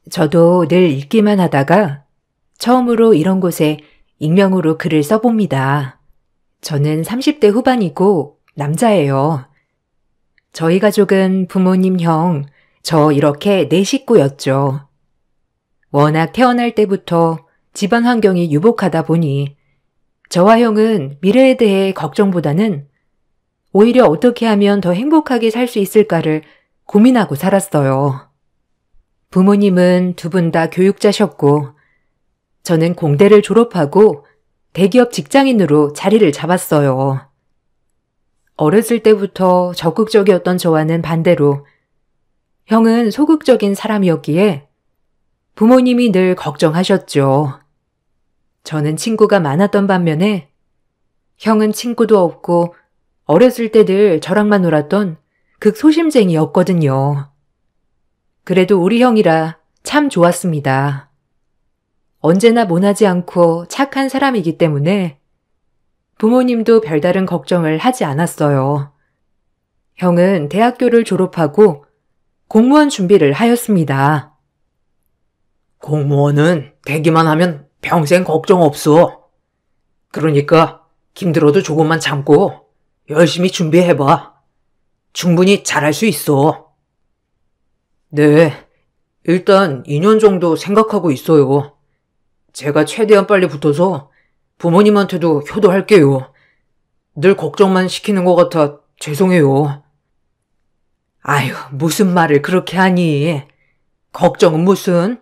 저도 늘 읽기만 하다가 처음으로 이런 곳에 익명으로 글을 써봅니다. 저는 30대 후반이고 남자예요. 저희 가족은 부모님, 형, 저 이렇게 네 식구였죠. 워낙 태어날 때부터 집안 환경이 유복하다 보니 저와 형은 미래에 대해 걱정보다는 오히려 어떻게 하면 더 행복하게 살 수 있을까를 고민하고 살았어요. 부모님은 두 분 다 교육자셨고 저는 공대를 졸업하고 대기업 직장인으로 자리를 잡았어요. 어렸을 때부터 적극적이었던 저와는 반대로 형은 소극적인 사람이었기에 부모님이 늘 걱정하셨죠. 저는 친구가 많았던 반면에 형은 친구도 없고 어렸을 때 늘 저랑만 놀았던 극소심쟁이였거든요. 그래도 우리 형이라 참 좋았습니다. 언제나 모나지 않고 착한 사람이기 때문에 부모님도 별다른 걱정을 하지 않았어요. 형은 대학교를 졸업하고 공무원 준비를 하였습니다. 공무원은 되기만 하면 평생 걱정 없어. 그러니까 힘들어도 조금만 참고 열심히 준비해봐. 충분히 잘할 수 있어. 네, 일단 2년 정도 생각하고 있어요. 제가 최대한 빨리 붙어서 부모님한테도 효도할게요. 늘 걱정만 시키는 것 같아 죄송해요. 아유, 무슨 말을 그렇게 하니? 걱정은 무슨?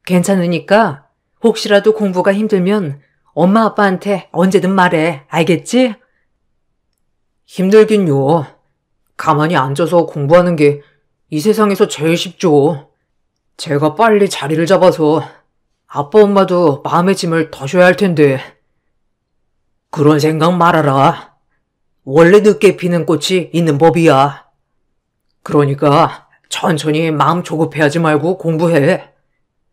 괜찮으니까 혹시라도 공부가 힘들면 엄마 아빠한테 언제든 말해. 알겠지? 힘들긴요. 가만히 앉아서 공부하는 게 이 세상에서 제일 쉽죠. 제가 빨리 자리를 잡아서 아빠 엄마도 마음의 짐을 더 셔야 할 텐데. 그런 생각 말아라. 원래 늦게 피는 꽃이 있는 법이야. 그러니까 천천히 마음 조급해하지 말고 공부해.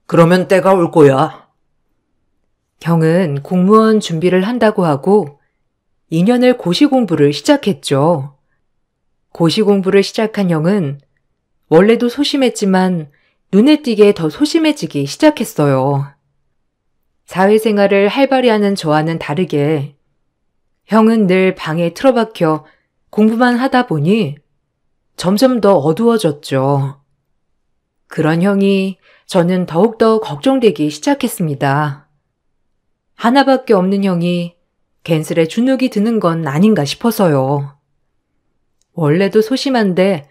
그러면 때가 올 거야. 형은 공무원 준비를 한다고 하고 2년을 고시 공부를 시작했죠. 고시 공부를 시작한 형은 원래도 소심했지만 눈에 띄게 더 소심해지기 시작했어요. 사회생활을 활발히 하는 저와는 다르게 형은 늘 방에 틀어박혀 공부만 하다 보니 점점 더 어두워졌죠. 그런 형이 저는 더욱더 걱정되기 시작했습니다. 하나밖에 없는 형이 괜스레 주눅이 드는 건 아닌가 싶어서요. 원래도 소심한데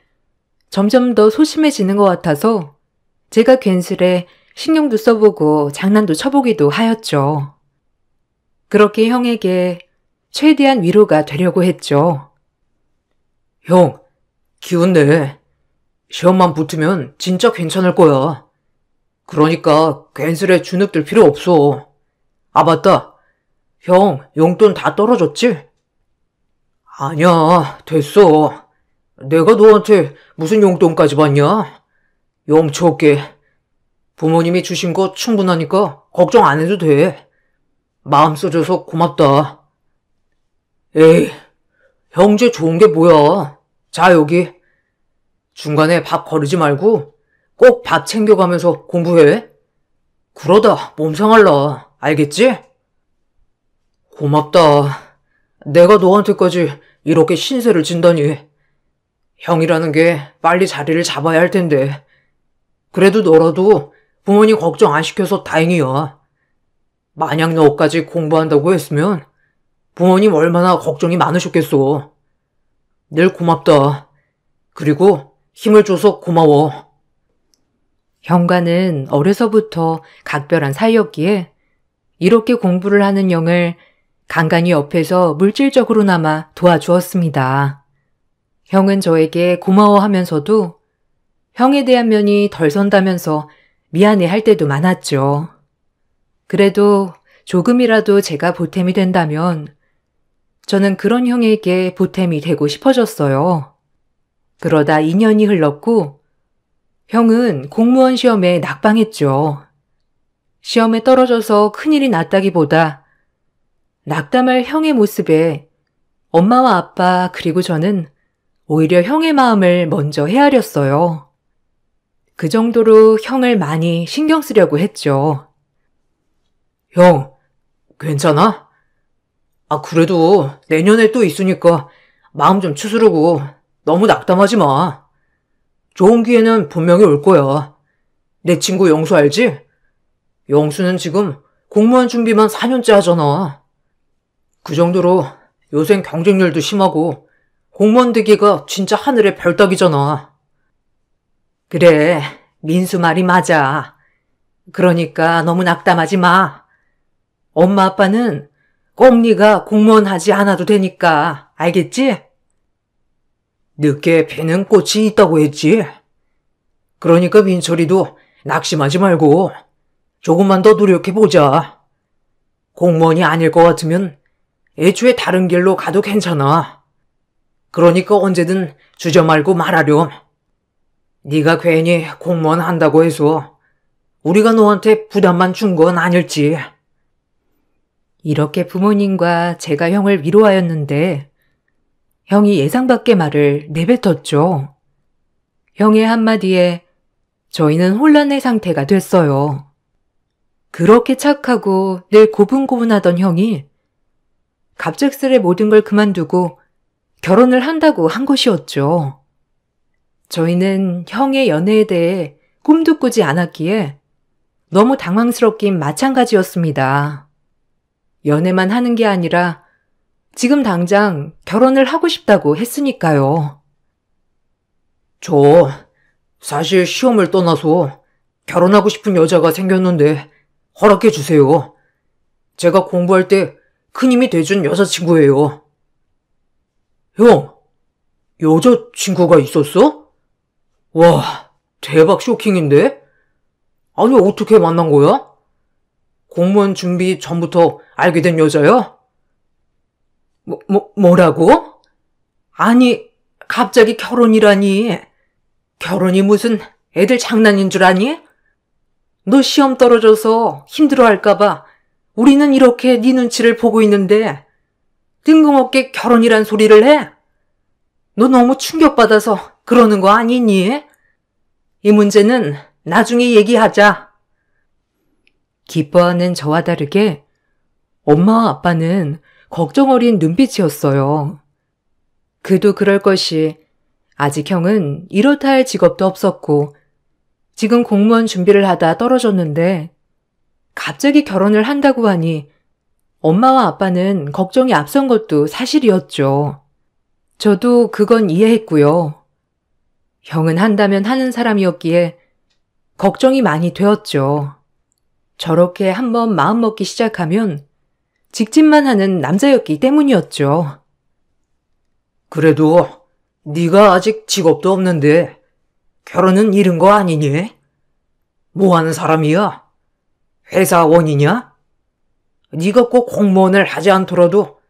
점점 더 소심해지는 것 같아서 제가 괜스레 신경도 써보고 장난도 쳐보기도 하였죠. 그렇게 형에게 최대한 위로가 되려고 했죠. 형, 기운 내. 시험만 붙으면 진짜 괜찮을 거야. 그러니까 괜스레 주눅들 필요 없어. 아, 맞다. 형, 용돈 다 떨어졌지? 아니야, 됐어. 내가 너한테 무슨 용돈까지 받냐? 염치 없게. 부모님이 주신 거 충분하니까 걱정 안 해도 돼. 마음 써줘서 고맙다. 에이, 형제 좋은 게 뭐야. 자, 여기. 중간에 밥 거르지 말고 꼭 밥 챙겨가면서 공부해. 그러다 몸 상할라. 알겠지? 고맙다. 내가 너한테까지 이렇게 신세를 진다니. 형이라는 게 빨리 자리를 잡아야 할 텐데. 그래도 너라도 부모님 걱정 안 시켜서 다행이야. 만약 너까지 공부한다고 했으면 부모님 얼마나 걱정이 많으셨겠어. 늘 고맙다. 그리고 힘을 줘서 고마워. 형과는 어려서부터 각별한 사이였기에 이렇게 공부를 하는 형을 간간히 옆에서 물질적으로나마 도와주었습니다. 형은 저에게 고마워하면서도 형에 대한 면이 덜 선다면서 미안해할 때도 많았죠. 그래도 조금이라도 제가 보탬이 된다면 저는 그런 형에게 보탬이 되고 싶어졌어요. 그러다 2년이 흘렀고 형은 공무원 시험에 낙방했죠. 시험에 떨어져서 큰일이 났다기보다 낙담할 형의 모습에 엄마와 아빠 그리고 저는 오히려 형의 마음을 먼저 헤아렸어요. 그 정도로 형을 많이 신경 쓰려고 했죠. 형, 괜찮아? 그래도 내년에 또 있으니까 마음 좀 추스르고 너무 낙담하지 마. 좋은 기회는 분명히 올 거야. 내 친구 영수 알지? 영수는 지금 공무원 준비만 4년째 하잖아. 그 정도로 요샌 경쟁률도 심하고 공무원 되기가 진짜 하늘의 별 따기잖아. 그래, 민수 말이 맞아. 그러니까 너무 낙담하지 마. 엄마 아빠는 꼭 네가 공무원 하지 않아도 되니까, 알겠지? 늦게 피는 꽃이 있다고 했지. 그러니까 민철이도 낙심하지 말고 조금만 더 노력해보자. 공무원이 아닐 것 같으면 애초에 다른 길로 가도 괜찮아. 그러니까 언제든 주저 말고 말하렴. 네가 괜히 공무원 한다고 해서 우리가 너한테 부담만 준 건 아닐지. 이렇게 부모님과 제가 형을 위로하였는데 형이 예상 밖의 말을 내뱉었죠. 형의 한마디에 저희는 혼란의 상태가 됐어요. 그렇게 착하고 늘 고분고분하던 형이 갑작스레 모든 걸 그만두고 결혼을 한다고 한 것이었죠. 저희는 형의 연애에 대해 꿈도 꾸지 않았기에 너무 당황스럽긴 마찬가지였습니다. 연애만 하는 게 아니라 지금 당장 결혼을 하고 싶다고 했으니까요. 저 사실 시험을 떠나서 결혼하고 싶은 여자가 생겼는데 허락해 주세요. 제가 공부할 때 큰 힘이 돼준 여자친구예요. 형, 여자친구가 있었어? 와, 대박 쇼킹인데? 아니, 어떻게 만난 거야? 공무원 준비 전부터 알게 된 여자야? 뭐라고? 아니, 갑자기 결혼이라니. 결혼이 무슨 애들 장난인 줄 아니? 너 시험 떨어져서 힘들어할까봐 우리는 이렇게 네 눈치를 보고 있는데 뜬금없게 결혼이란 소리를 해? 너 너무 충격받아서 그러는 거 아니니? 이 문제는 나중에 얘기하자. 기뻐하는 저와 다르게 엄마와 아빠는 걱정 어린 눈빛이었어요. 그도 그럴 것이 아직 형은 이렇다 할 직업도 없었고 지금 공무원 준비를 하다 떨어졌는데 갑자기 결혼을 한다고 하니 엄마와 아빠는 걱정이 앞선 것도 사실이었죠. 저도 그건 이해했고요. 형은 한다면 하는 사람이었기에 걱정이 많이 되었죠. 저렇게 한번 마음먹기 시작하면 직진만 하는 남자였기 때문이었죠. 그래도 네가 아직 직업도 없는데 결혼은 이른 거 아니니? 뭐 하는 사람이야? 회사원이냐? 네가 꼭 공무원을 하지 않더라도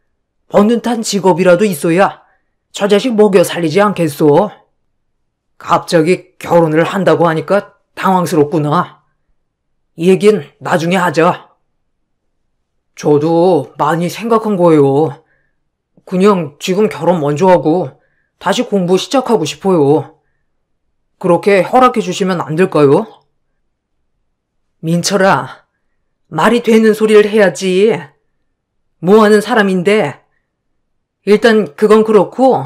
번듯한 직업이라도 있어야 저 자식 먹여 살리지 않겠소? 갑자기 결혼을 한다고 하니까 당황스럽구나. 이 얘긴 나중에 하자. 저도 많이 생각한 거예요. 그냥 지금 결혼 먼저 하고 다시 공부 시작하고 싶어요. 그렇게 허락해 주시면 안 될까요? 민철아, 말이 되는 소리를 해야지. 뭐 하는 사람인데. 일단 그건 그렇고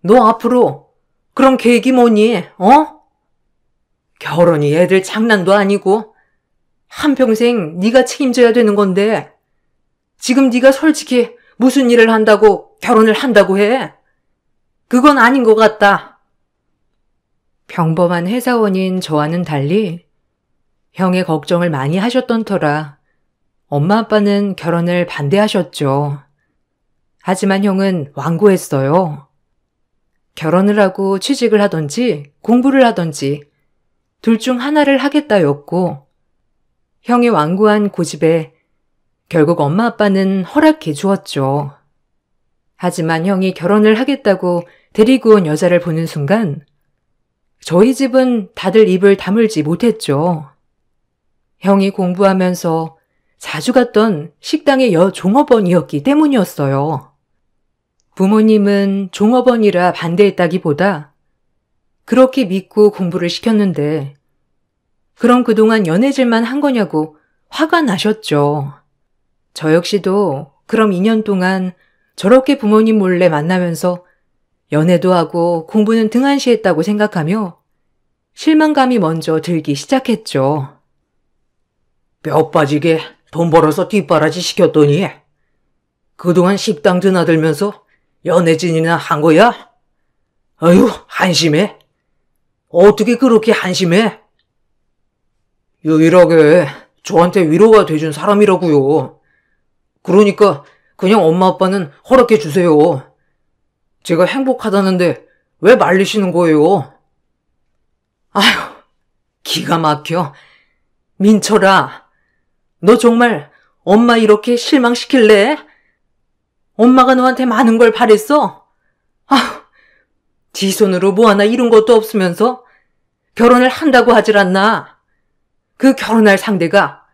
너 앞으로 그런 계획이 뭐니? 결혼이 애들 장난도 아니고 한평생 네가 책임져야 되는 건데 지금 네가 솔직히 무슨 일을 한다고 결혼을 한다고 해? 그건 아닌 것 같다. 평범한 회사원인 저와는 달리 형의 걱정을 많이 하셨던 터라 엄마 아빠는 결혼을 반대하셨죠. 하지만 형은 완고했어요. 결혼을 하고 취직을 하던지 공부를 하던지 둘 중 하나를 하겠다였고 형의 완고한 고집에 결국 엄마 아빠는 허락해 주었죠. 하지만 형이 결혼을 하겠다고 데리고 온 여자를 보는 순간 저희 집은 다들 입을 다물지 못했죠. 형이 공부하면서 자주 갔던 식당의 여종업원이었기 때문이었어요. 부모님은 종업원이라 반대했다기보다 그렇게 믿고 공부를 시켰는데 그럼 그동안 연애질만 한 거냐고 화가 나셨죠. 저 역시도 그럼 2년 동안 저렇게 부모님 몰래 만나면서 연애도 하고 공부는 등한시했다고 생각하며 실망감이 먼저 들기 시작했죠. 뼈 빠지게 돈 벌어서 뒷바라지 시켰더니 그동안 식당 드나들면서 연애진이나 한 거야? 아유, 한심해. 어떻게 그렇게 한심해? 유일하게 저한테 위로가 돼준 사람이라고요. 그러니까 그냥 엄마 아빠는 허락해 주세요. 제가 행복하다는데 왜 말리시는 거예요? 아휴, 기가 막혀. 민철아, 너 정말 엄마 이렇게 실망시킬래? 엄마가 너한테 많은 걸 바랬어? 아휴, 지 손으로 뭐 하나 이룬 것도 없으면서 결혼을 한다고 하질 않나? 그 결혼할 상대가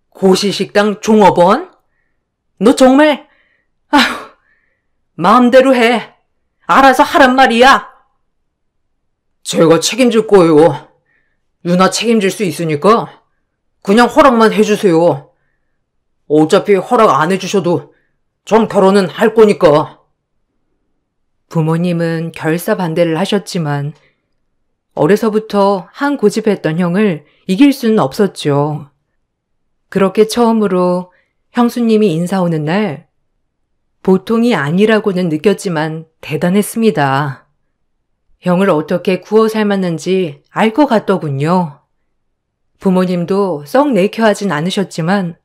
고시식당 종업원? 너 정말, 아휴, 마음대로 해. 알아서 하란 말이야. 제가 책임질 거예요. 유나 책임질 수 있으니까 그냥 허락만 해주세요. 어차피 허락 안 해주셔도 전 결혼은 할 거니까. 부모님은 결사 반대를 하셨지만 어려서부터 한 고집했던 형을 이길 수는 없었죠. 그렇게 처음으로 형수님이 인사 오는 날 보통이 아니라고는 느꼈지만 대단했습니다. 형을 어떻게 구워 삶았는지 알 것 같더군요. 부모님도 썩 내켜하진 않으셨지만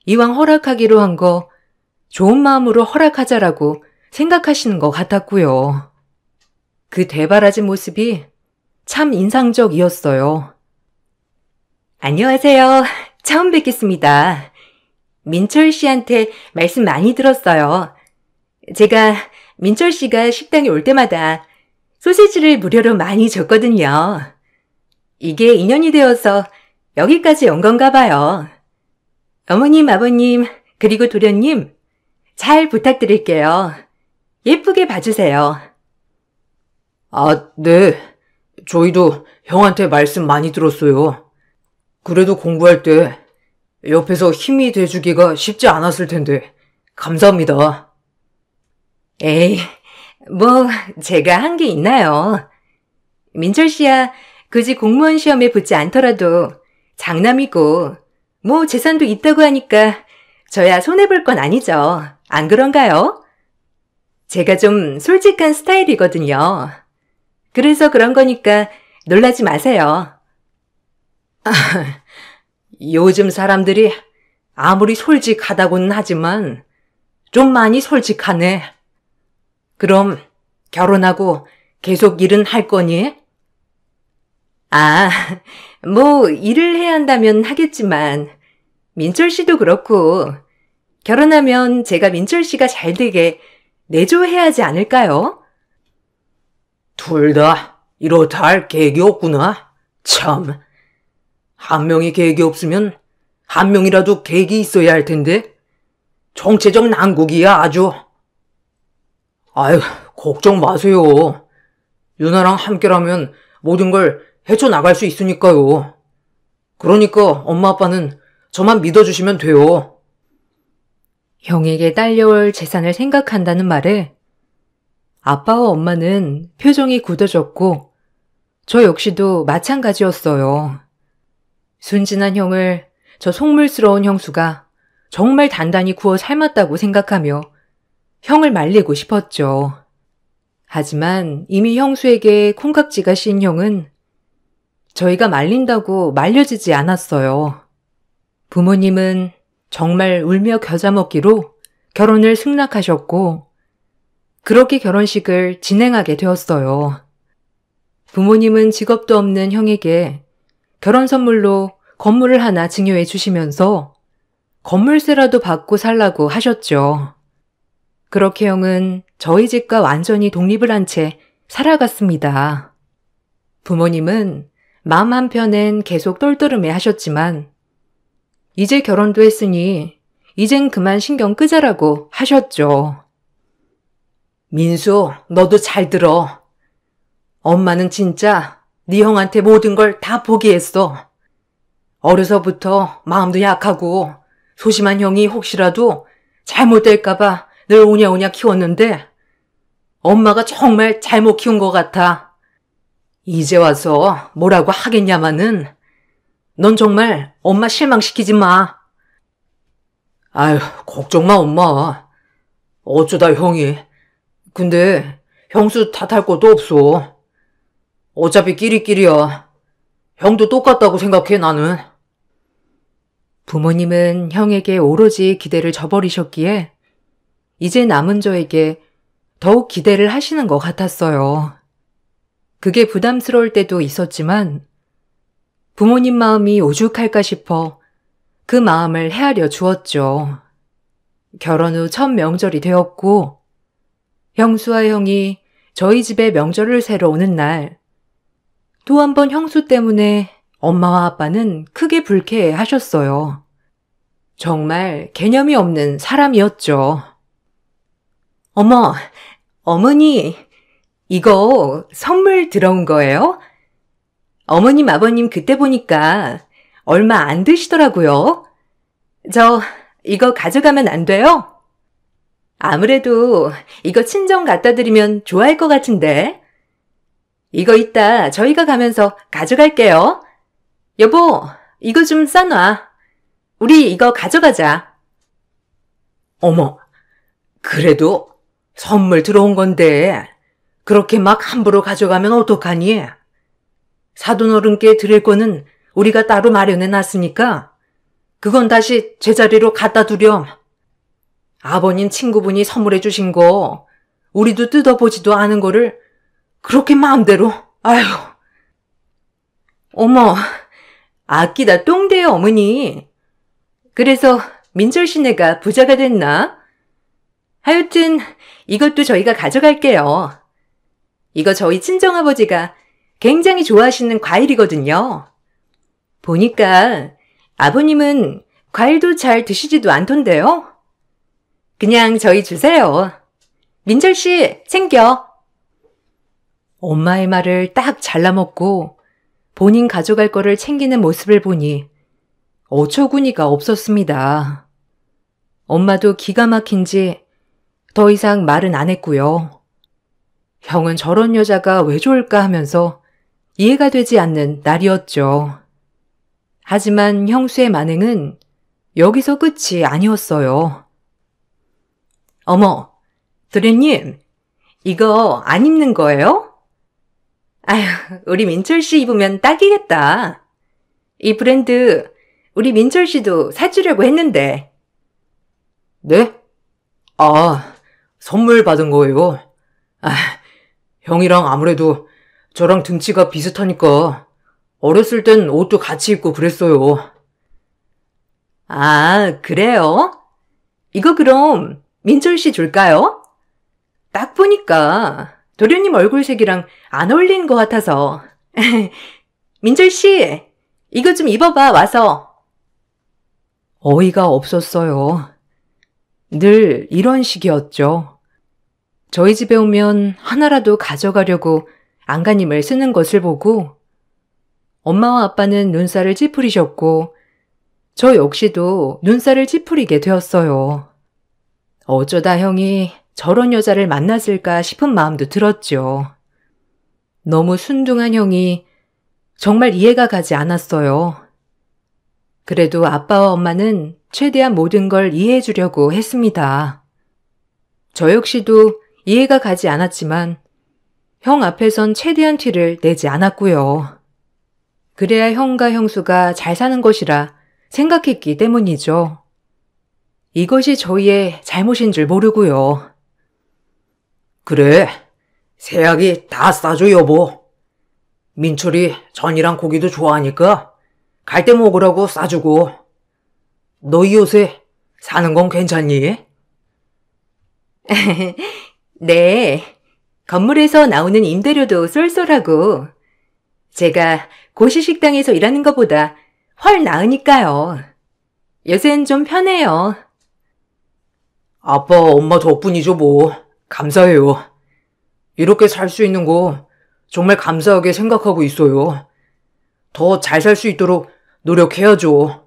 이왕 허락하기로 한 거 좋은 마음으로 허락하자라고 생각하시는 것 같았고요. 그 대바라진 모습이 참 인상적이었어요. 안녕하세요. 처음 뵙겠습니다. 민철 씨한테 말씀 많이 들었어요. 제가 민철 씨가 식당에 올 때마다 소시지를 무료로 많이 줬거든요. 이게 인연이 되어서 여기까지 온 건가 봐요. 어머님, 아버님, 그리고 도련님, 잘 부탁드릴게요. 예쁘게 봐주세요. 아, 네. 저희도 형한테 말씀 많이 들었어요. 그래도 공부할 때 옆에서 힘이 돼주기가 쉽지 않았을 텐데 감사합니다. 에이, 뭐 제가 한 게 있나요? 민철 씨야 굳이 공무원 시험에 붙지 않더라도 장남이고 뭐 재산도 있다고 하니까 저야 손해볼 건 아니죠. 안 그런가요? 제가 좀 솔직한 스타일이거든요. 그래서 그런 거니까 놀라지 마세요. 요즘 사람들이 아무리 솔직하다고는 하지만 좀 많이 솔직하네. 그럼 결혼하고 계속 일은 할 거니? 아, 뭐 일을 해야 한다면 하겠지만 민철 씨도 그렇고 결혼하면 제가 민철 씨가 잘 되게 내조해야 하지 않을까요? 둘 다 이렇다 할 계획이 없구나. 참. 한 명이 계획이 없으면 한 명이라도 계획이 있어야 할 텐데. 정체적 난국이야 아주. 아유, 걱정 마세요. 유나랑 함께라면 모든 걸 헤쳐나갈 수 있으니까요. 그러니까 엄마 아빠는 저만 믿어주시면 돼요. 형에게 딸려올 재산을 생각한다는 말에 아빠와 엄마는 표정이 굳어졌고 저 역시도 마찬가지였어요. 순진한 형을 저 속물스러운 형수가 정말 단단히 구워 삶았다고 생각하며 형을 말리고 싶었죠. 하지만 이미 형수에게 콩깍지가 씌인 형은 저희가 말린다고 말려지지 않았어요. 부모님은 정말 울며 겨자 먹기로 결혼을 승낙하셨고 그렇게 결혼식을 진행하게 되었어요. 부모님은 직업도 없는 형에게 결혼 선물로 건물을 하나 증여해 주시면서 건물세라도 받고 살라고 하셨죠. 그렇게 형은 저희 집과 완전히 독립을 한 채 살아갔습니다. 부모님은 마음 한편엔 계속 똘똘해 하셨지만 이제 결혼도 했으니 이젠 그만 신경 끄자라고 하셨죠. 민수, 너도 잘 들어. 엄마는 진짜 네 형한테 모든 걸 다 포기했어. 어려서부터 마음도 약하고 소심한 형이 혹시라도 잘못될까봐 늘 오냐오냐 키웠는데 엄마가 정말 잘못 키운 것 같아. 이제 와서 뭐라고 하겠냐마는 넌 정말 엄마 실망시키지 마. 아휴, 걱정 마, 엄마. 어쩌다 형이. 근데 형수 탓할 것도 없어. 어차피 끼리끼리야. 형도 똑같다고 생각해, 나는. 부모님은 형에게 오로지 기대를 저버리셨기에 이제 남은 저에게 더욱 기대를 하시는 것 같았어요. 그게 부담스러울 때도 있었지만 부모님 마음이 오죽할까 싶어 그 마음을 헤아려 주었죠. 결혼 후 첫 명절이 되었고 형수와 형이 저희 집에 명절을 새러 오는 날 또 한 번 형수 때문에 엄마와 아빠는 크게 불쾌해 하셨어요. 정말 개념이 없는 사람이었죠. 어머, 어머니, 이거 선물 들어온 거예요? 어머님, 아버님 그때 보니까 얼마 안 드시더라고요. 저 이거 가져가면 안 돼요? 아무래도 이거 친정 갖다 드리면 좋아할 것 같은데. 이거 이따 저희가 가면서 가져갈게요. 여보, 이거 좀 싸놔. 우리 이거 가져가자. 어머, 그래도 선물 들어온 건데 그렇게 막 함부로 가져가면 어떡하니? 사돈어른께 드릴 거는 우리가 따로 마련해 놨으니까 그건 다시 제자리로 갖다 두렴. 아버님 친구분이 선물해 주신 거 우리도 뜯어보지도 않은 거를 그렇게 마음대로, 아휴. 어머, 아끼다 똥돼요, 어머니. 그래서 민철 씨네가 부자가 됐나? 하여튼 이것도 저희가 가져갈게요. 이거 저희 친정아버지가 굉장히 좋아하시는 과일이거든요. 보니까 아버님은 과일도 잘 드시지도 않던데요. 그냥 저희 주세요. 민철 씨, 챙겨. 엄마의 말을 딱 잘라먹고 본인 가져갈 거를 챙기는 모습을 보니 어처구니가 없었습니다. 엄마도 기가 막힌지 더 이상 말은 안 했고요. 형은 저런 여자가 왜 좋을까 하면서 이해가 되지 않는 날이었죠. 하지만 형수의 만행은 여기서 끝이 아니었어요. 어머, 도련님, 이거 안 입는 거예요? 아휴, 우리 민철 씨 입으면 딱이겠다. 이 브랜드 우리 민철 씨도 사주려고 했는데. 네? 아, 선물 받은 거예요. 아, 형이랑 아무래도 저랑 등치가 비슷하니까 어렸을 땐 옷도 같이 입고 그랬어요. 아, 그래요? 이거 그럼 민철 씨 줄까요? 딱 보니까 도련님 얼굴색이랑 안 어울리는 것 같아서. 민철 씨, 이거 좀 입어봐, 와서. 어이가 없었어요. 늘 이런 식이었죠. 저희 집에 오면 하나라도 가져가려고 안간힘을 쓰는 것을 보고 엄마와 아빠는 눈살을 찌푸리셨고 저 역시도 눈살을 찌푸리게 되었어요. 어쩌다 형이 저런 여자를 만났을까 싶은 마음도 들었죠. 너무 순둥한 형이 정말 이해가 가지 않았어요. 그래도 아빠와 엄마는 최대한 모든 걸 이해해 주려고 했습니다. 저 역시도 이해가 가지 않았지만 형 앞에선 최대한 티를 내지 않았고요. 그래야 형과 형수가 잘 사는 것이라 생각했기 때문이죠. 이것이 저희의 잘못인 줄 모르고요. 그래, 새약이 다 싸줘, 여보. 민철이 전이랑 고기도 좋아하니까 갈 때 먹으라고 싸주고. 너희 요새 사는 건 괜찮니? 네, 건물에서 나오는 임대료도 쏠쏠하고 제가 고시식당에서 일하는 것보다 훨 나으니까요. 요새는 좀 편해요. 아빠, 엄마 덕분이죠, 뭐. 감사해요. 이렇게 살 수 있는 거 정말 감사하게 생각하고 있어요. 더 잘 살 수 있도록 노력해야죠.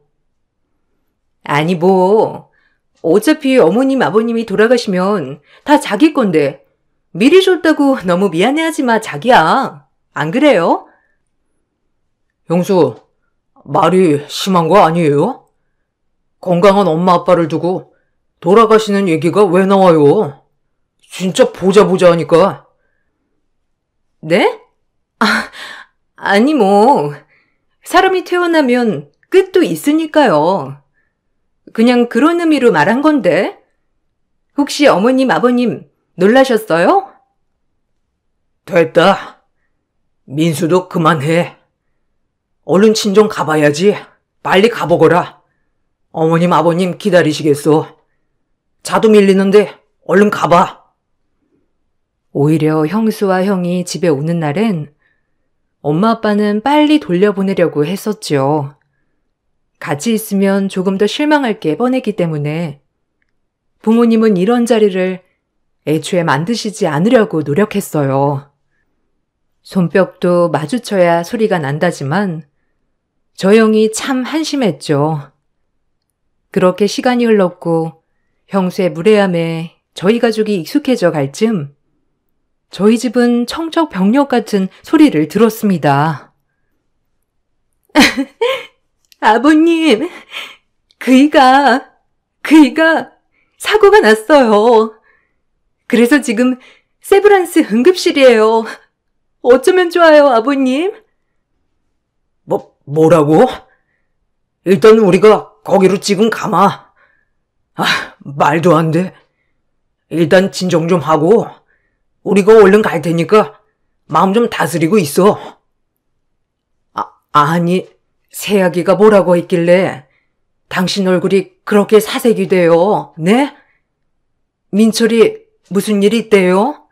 아니 어차피 어머님 아버님이 돌아가시면 다 자기 건데 미리 줬다고 너무 미안해하지 마 자기야. 안 그래요? 형수, 말이 심한 거 아니에요? 건강한 엄마 아빠를 두고 돌아가시는 얘기가 왜 나와요? 진짜 보자 하니까. 네? 아니 사람이 태어나면 끝도 있으니까요. 그냥 그런 의미로 말한 건데. 혹시 어머님 아버님 놀라셨어요? 됐다. 민수도 그만해. 얼른 친정 가봐야지. 빨리 가보거라. 어머님 아버님 기다리시겠어. 자도 밀리는데 얼른 가봐. 오히려 형수와 형이 집에 오는 날엔 엄마 아빠는 빨리 돌려보내려고 했었죠. 같이 있으면 조금 더 실망할 게 뻔했기 때문에 부모님은 이런 자리를 애초에 만드시지 않으려고 노력했어요. 손뼉도 마주쳐야 소리가 난다지만 저 형이 참 한심했죠. 그렇게 시간이 흘렀고 형수의 무례함에 저희 가족이 익숙해져 갈 즈음 저희 집은 청천벽력 같은 소리를 들었습니다. 아버님, 그이가 사고가 났어요. 그래서 지금 세브란스 응급실이에요. 어쩌면 좋아요, 아버님? 뭐라고? 일단 우리가 거기로 지금 가마. 말도 안 돼. 일단 진정 좀 하고 우리가 얼른 갈 테니까 마음 좀 다스리고 있어. 아니, 새아기가 뭐라고 했길래 당신 얼굴이 그렇게 사색이 돼요, 네? 민철이 무슨 일 있대요?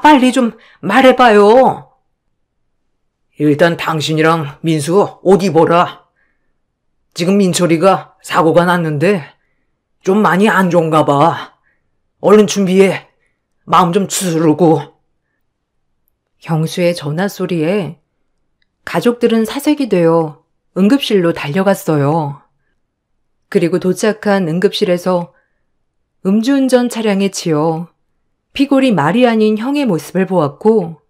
빨리 좀 말해봐요. 일단 당신이랑 민수 옷 입어라. 지금 민철이가 사고가 났는데 좀 많이 안 좋은가 봐. 얼른 준비해. 마음 좀 추스르고. 형수의 전화 소리에 가족들은 사색이 되어 응급실로 달려갔어요. 그리고 도착한 응급실에서 음주운전 차량에 치여 피골이 말이 아닌 형의 모습을 보았고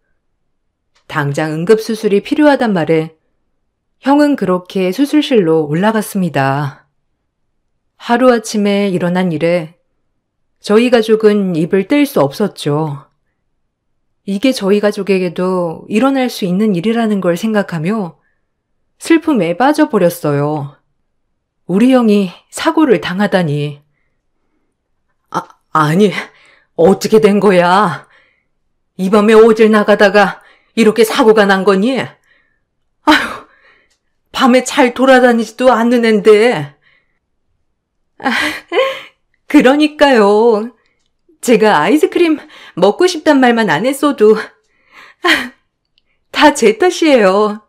당장 응급수술이 필요하단 말에 형은 그렇게 수술실로 올라갔습니다. 하루아침에 일어난 일에 저희 가족은 입을 뗄 수 없었죠. 이게 저희 가족에게도 일어날 수 있는 일이라는 걸 생각하며 슬픔에 빠져버렸어요. 우리 형이 사고를 당하다니. 아니, 어떻게 된 거야? 이 밤에 어딜 나가다가 이렇게 사고가 난 거니? 아휴, 밤에 잘 돌아다니지도 않는 앤데. 그러니까요. 제가 아이스크림 먹고 싶단 말만 안 했어도 다 제 탓이에요.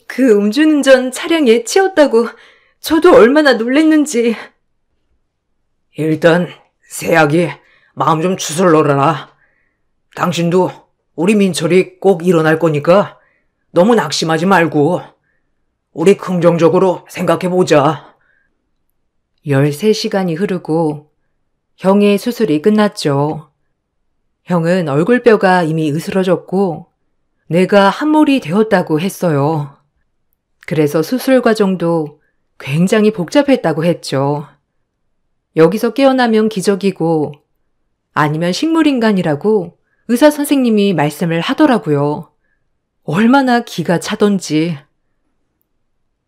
그 음주운전 차량에 치였다고 저도 얼마나 놀랬는지. 일단 새아기 마음 좀 추스러라. 당신도 우리 민철이 꼭 일어날 거니까 너무 낙심하지 말고 우리 긍정적으로 생각해보자. 13시간이 흐르고 형의 수술이 끝났죠. 형은 얼굴뼈가 이미 으스러졌고 뇌가 함몰이 되었다고 했어요. 그래서 수술 과정도 굉장히 복잡했다고 했죠. 여기서 깨어나면 기적이고 아니면 식물인간이라고 의사 선생님이 말씀을 하더라고요. 얼마나 기가 차던지.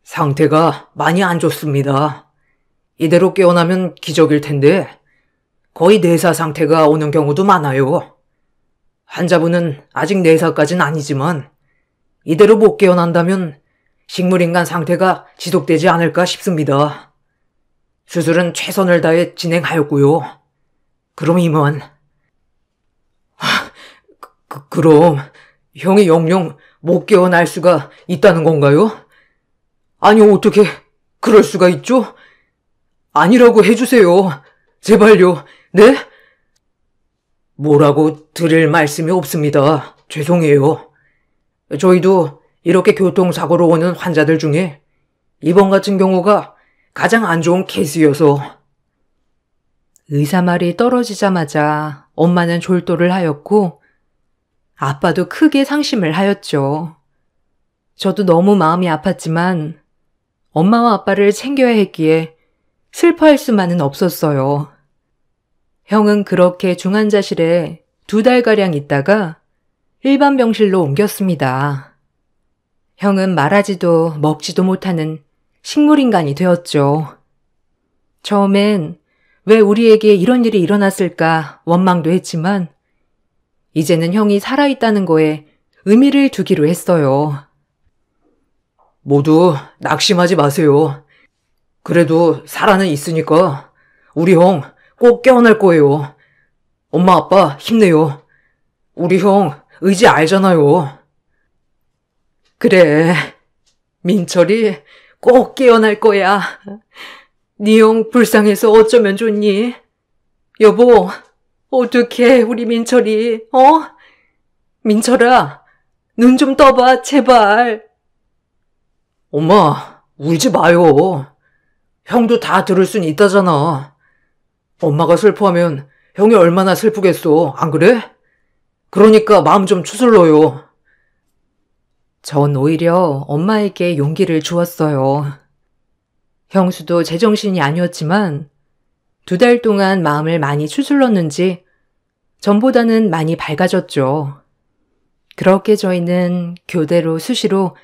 상태가 많이 안 좋습니다. 이대로 깨어나면 기적일 텐데 거의 내사 상태가 오는 경우도 많아요. 환자분은 아직 내사까지는 아니지만 이대로 못 깨어난다면 식물인간 상태가 지속되지 않을까 싶습니다. 수술은 최선을 다해 진행하였고요. 그럼 이만. 그럼 형이 영영 못 깨어날 수가 있다는 건가요? 아니 어떻게 그럴 수가 있죠? 아니라고 해주세요. 제발요. 네? 뭐라고 드릴 말씀이 없습니다. 죄송해요. 저희도 이렇게 교통사고로 오는 환자들 중에 이번 같은 경우가 가장 안 좋은 케이스여서. 의사 말이 떨어지자마자 엄마는 졸도를 하였고 아빠도 크게 상심을 하였죠. 저도 너무 마음이 아팠지만 엄마와 아빠를 챙겨야 했기에 슬퍼할 수만은 없었어요. 형은 그렇게 중환자실에 2달가량 있다가 일반 병실로 옮겼습니다. 형은 말하지도 먹지도 못하는 식물인간이 되었죠. 처음엔 왜 우리에게 이런 일이 일어났을까 원망도 했지만 이제는 형이 살아있다는 거에 의미를 두기로 했어요. 모두 낙심하지 마세요. 그래도 살아는 있으니까 우리 형 꼭 깨어날 거예요. 엄마 아빠 힘내요. 우리 형 의지 알잖아요. 그래, 민철이 꼭 깨어날 거야. 네 형 불쌍해서 어쩌면 좋니? 여보, 어떡해 우리 민철이, 민철아, 눈 좀 떠봐 제발. 엄마, 울지 마요. 형도 다 들을 순 있다잖아. 엄마가 슬퍼하면 형이 얼마나 슬프겠어, 안 그래? 그러니까 마음 좀 추슬러요. 전 오히려 엄마에게 용기를 주었어요. 형수도 제정신이 아니었지만 2달 동안 마음을 많이 추슬렀는지 전보다는 많이 밝아졌죠. 그렇게 저희는 교대로 수시로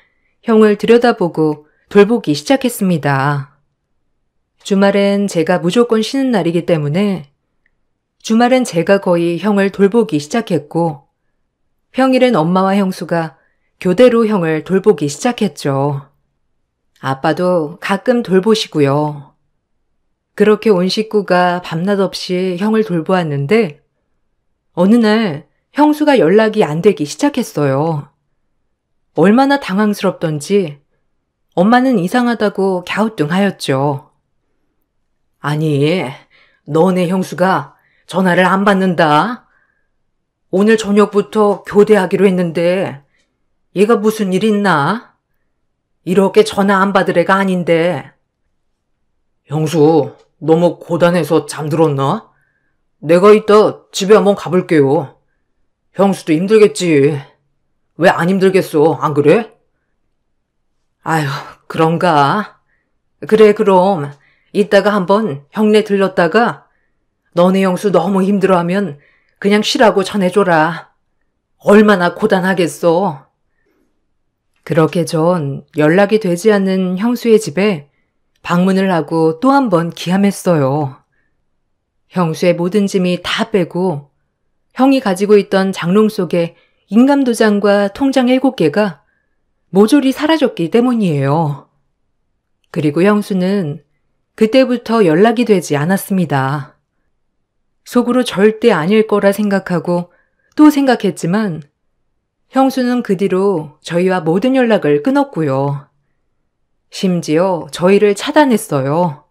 형을 들여다보고 돌보기 시작했습니다. 주말엔 제가 무조건 쉬는 날이기 때문에 주말엔 제가 거의 형을 돌보기 시작했고 평일엔 엄마와 형수가 교대로 형을 돌보기 시작했죠. 아빠도 가끔 돌보시고요. 그렇게 온 식구가 밤낮 없이 형을 돌보았는데 어느 날 형수가 연락이 안 되기 시작했어요. 얼마나 당황스럽던지 엄마는 이상하다고 갸우뚱하였죠. 아니, 너네 형수가 전화를 안 받는다. 오늘 저녁부터 교대하기로 했는데 얘가 무슨 일 있나? 이렇게 전화 안 받을 애가 아닌데. 형수, 너무 고단해서 잠들었나? 내가 이따 집에 한번 가볼게요. 형수도 힘들겠지. 왜 안 힘들겠어, 안 그래? 아휴, 그런가? 그래, 그럼 이따가 한번 형네 들렀다가 너네 형수 너무 힘들어하면 그냥 쉬라고 전해줘라. 얼마나 고단하겠어. 그렇게 전 연락이 되지 않는 형수의 집에 방문을 하고 또 한 번 기함했어요. 형수의 모든 짐이 다 빼고 형이 가지고 있던 장롱 속에 인감도장과 통장 7개가 모조리 사라졌기 때문이에요. 그리고 형수는 그때부터 연락이 되지 않았습니다. 속으로 절대 아닐 거라 생각하고 또 생각했지만 형수는 그 뒤로 저희와 모든 연락을 끊었고요. 심지어 저희를 차단했어요.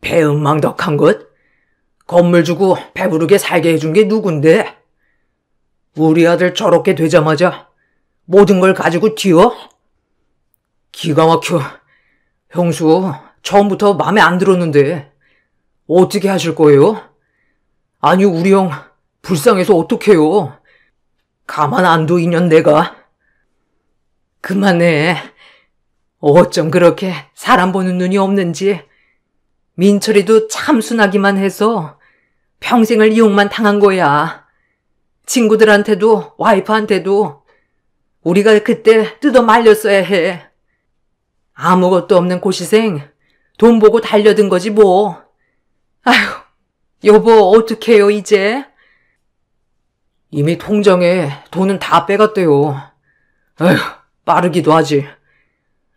배은망덕한 것? 건물 주고 배부르게 살게 해준 게 누군데? 우리 아들 저렇게 되자마자 모든 걸 가지고 튀어? 기가 막혀. 형수, 처음부터 마음에 안 들었는데 어떻게 하실 거예요? 아니, 우리 형 불쌍해서 어떡해요? 가만 안 둬, 인연 내가. 그만해. 어쩜 그렇게 사람 보는 눈이 없는지. 민철이도 참 순하기만 해서 평생을 이용만 당한 거야. 친구들한테도 와이프한테도 우리가 그때 뜯어 말렸어야 해. 아무것도 없는 고시생 돈 보고 달려든 거지 뭐. 아휴, 여보 어떡해요 이제? 이미 통장에 돈은 다 빼갔대요. 에휴, 빠르기도 하지.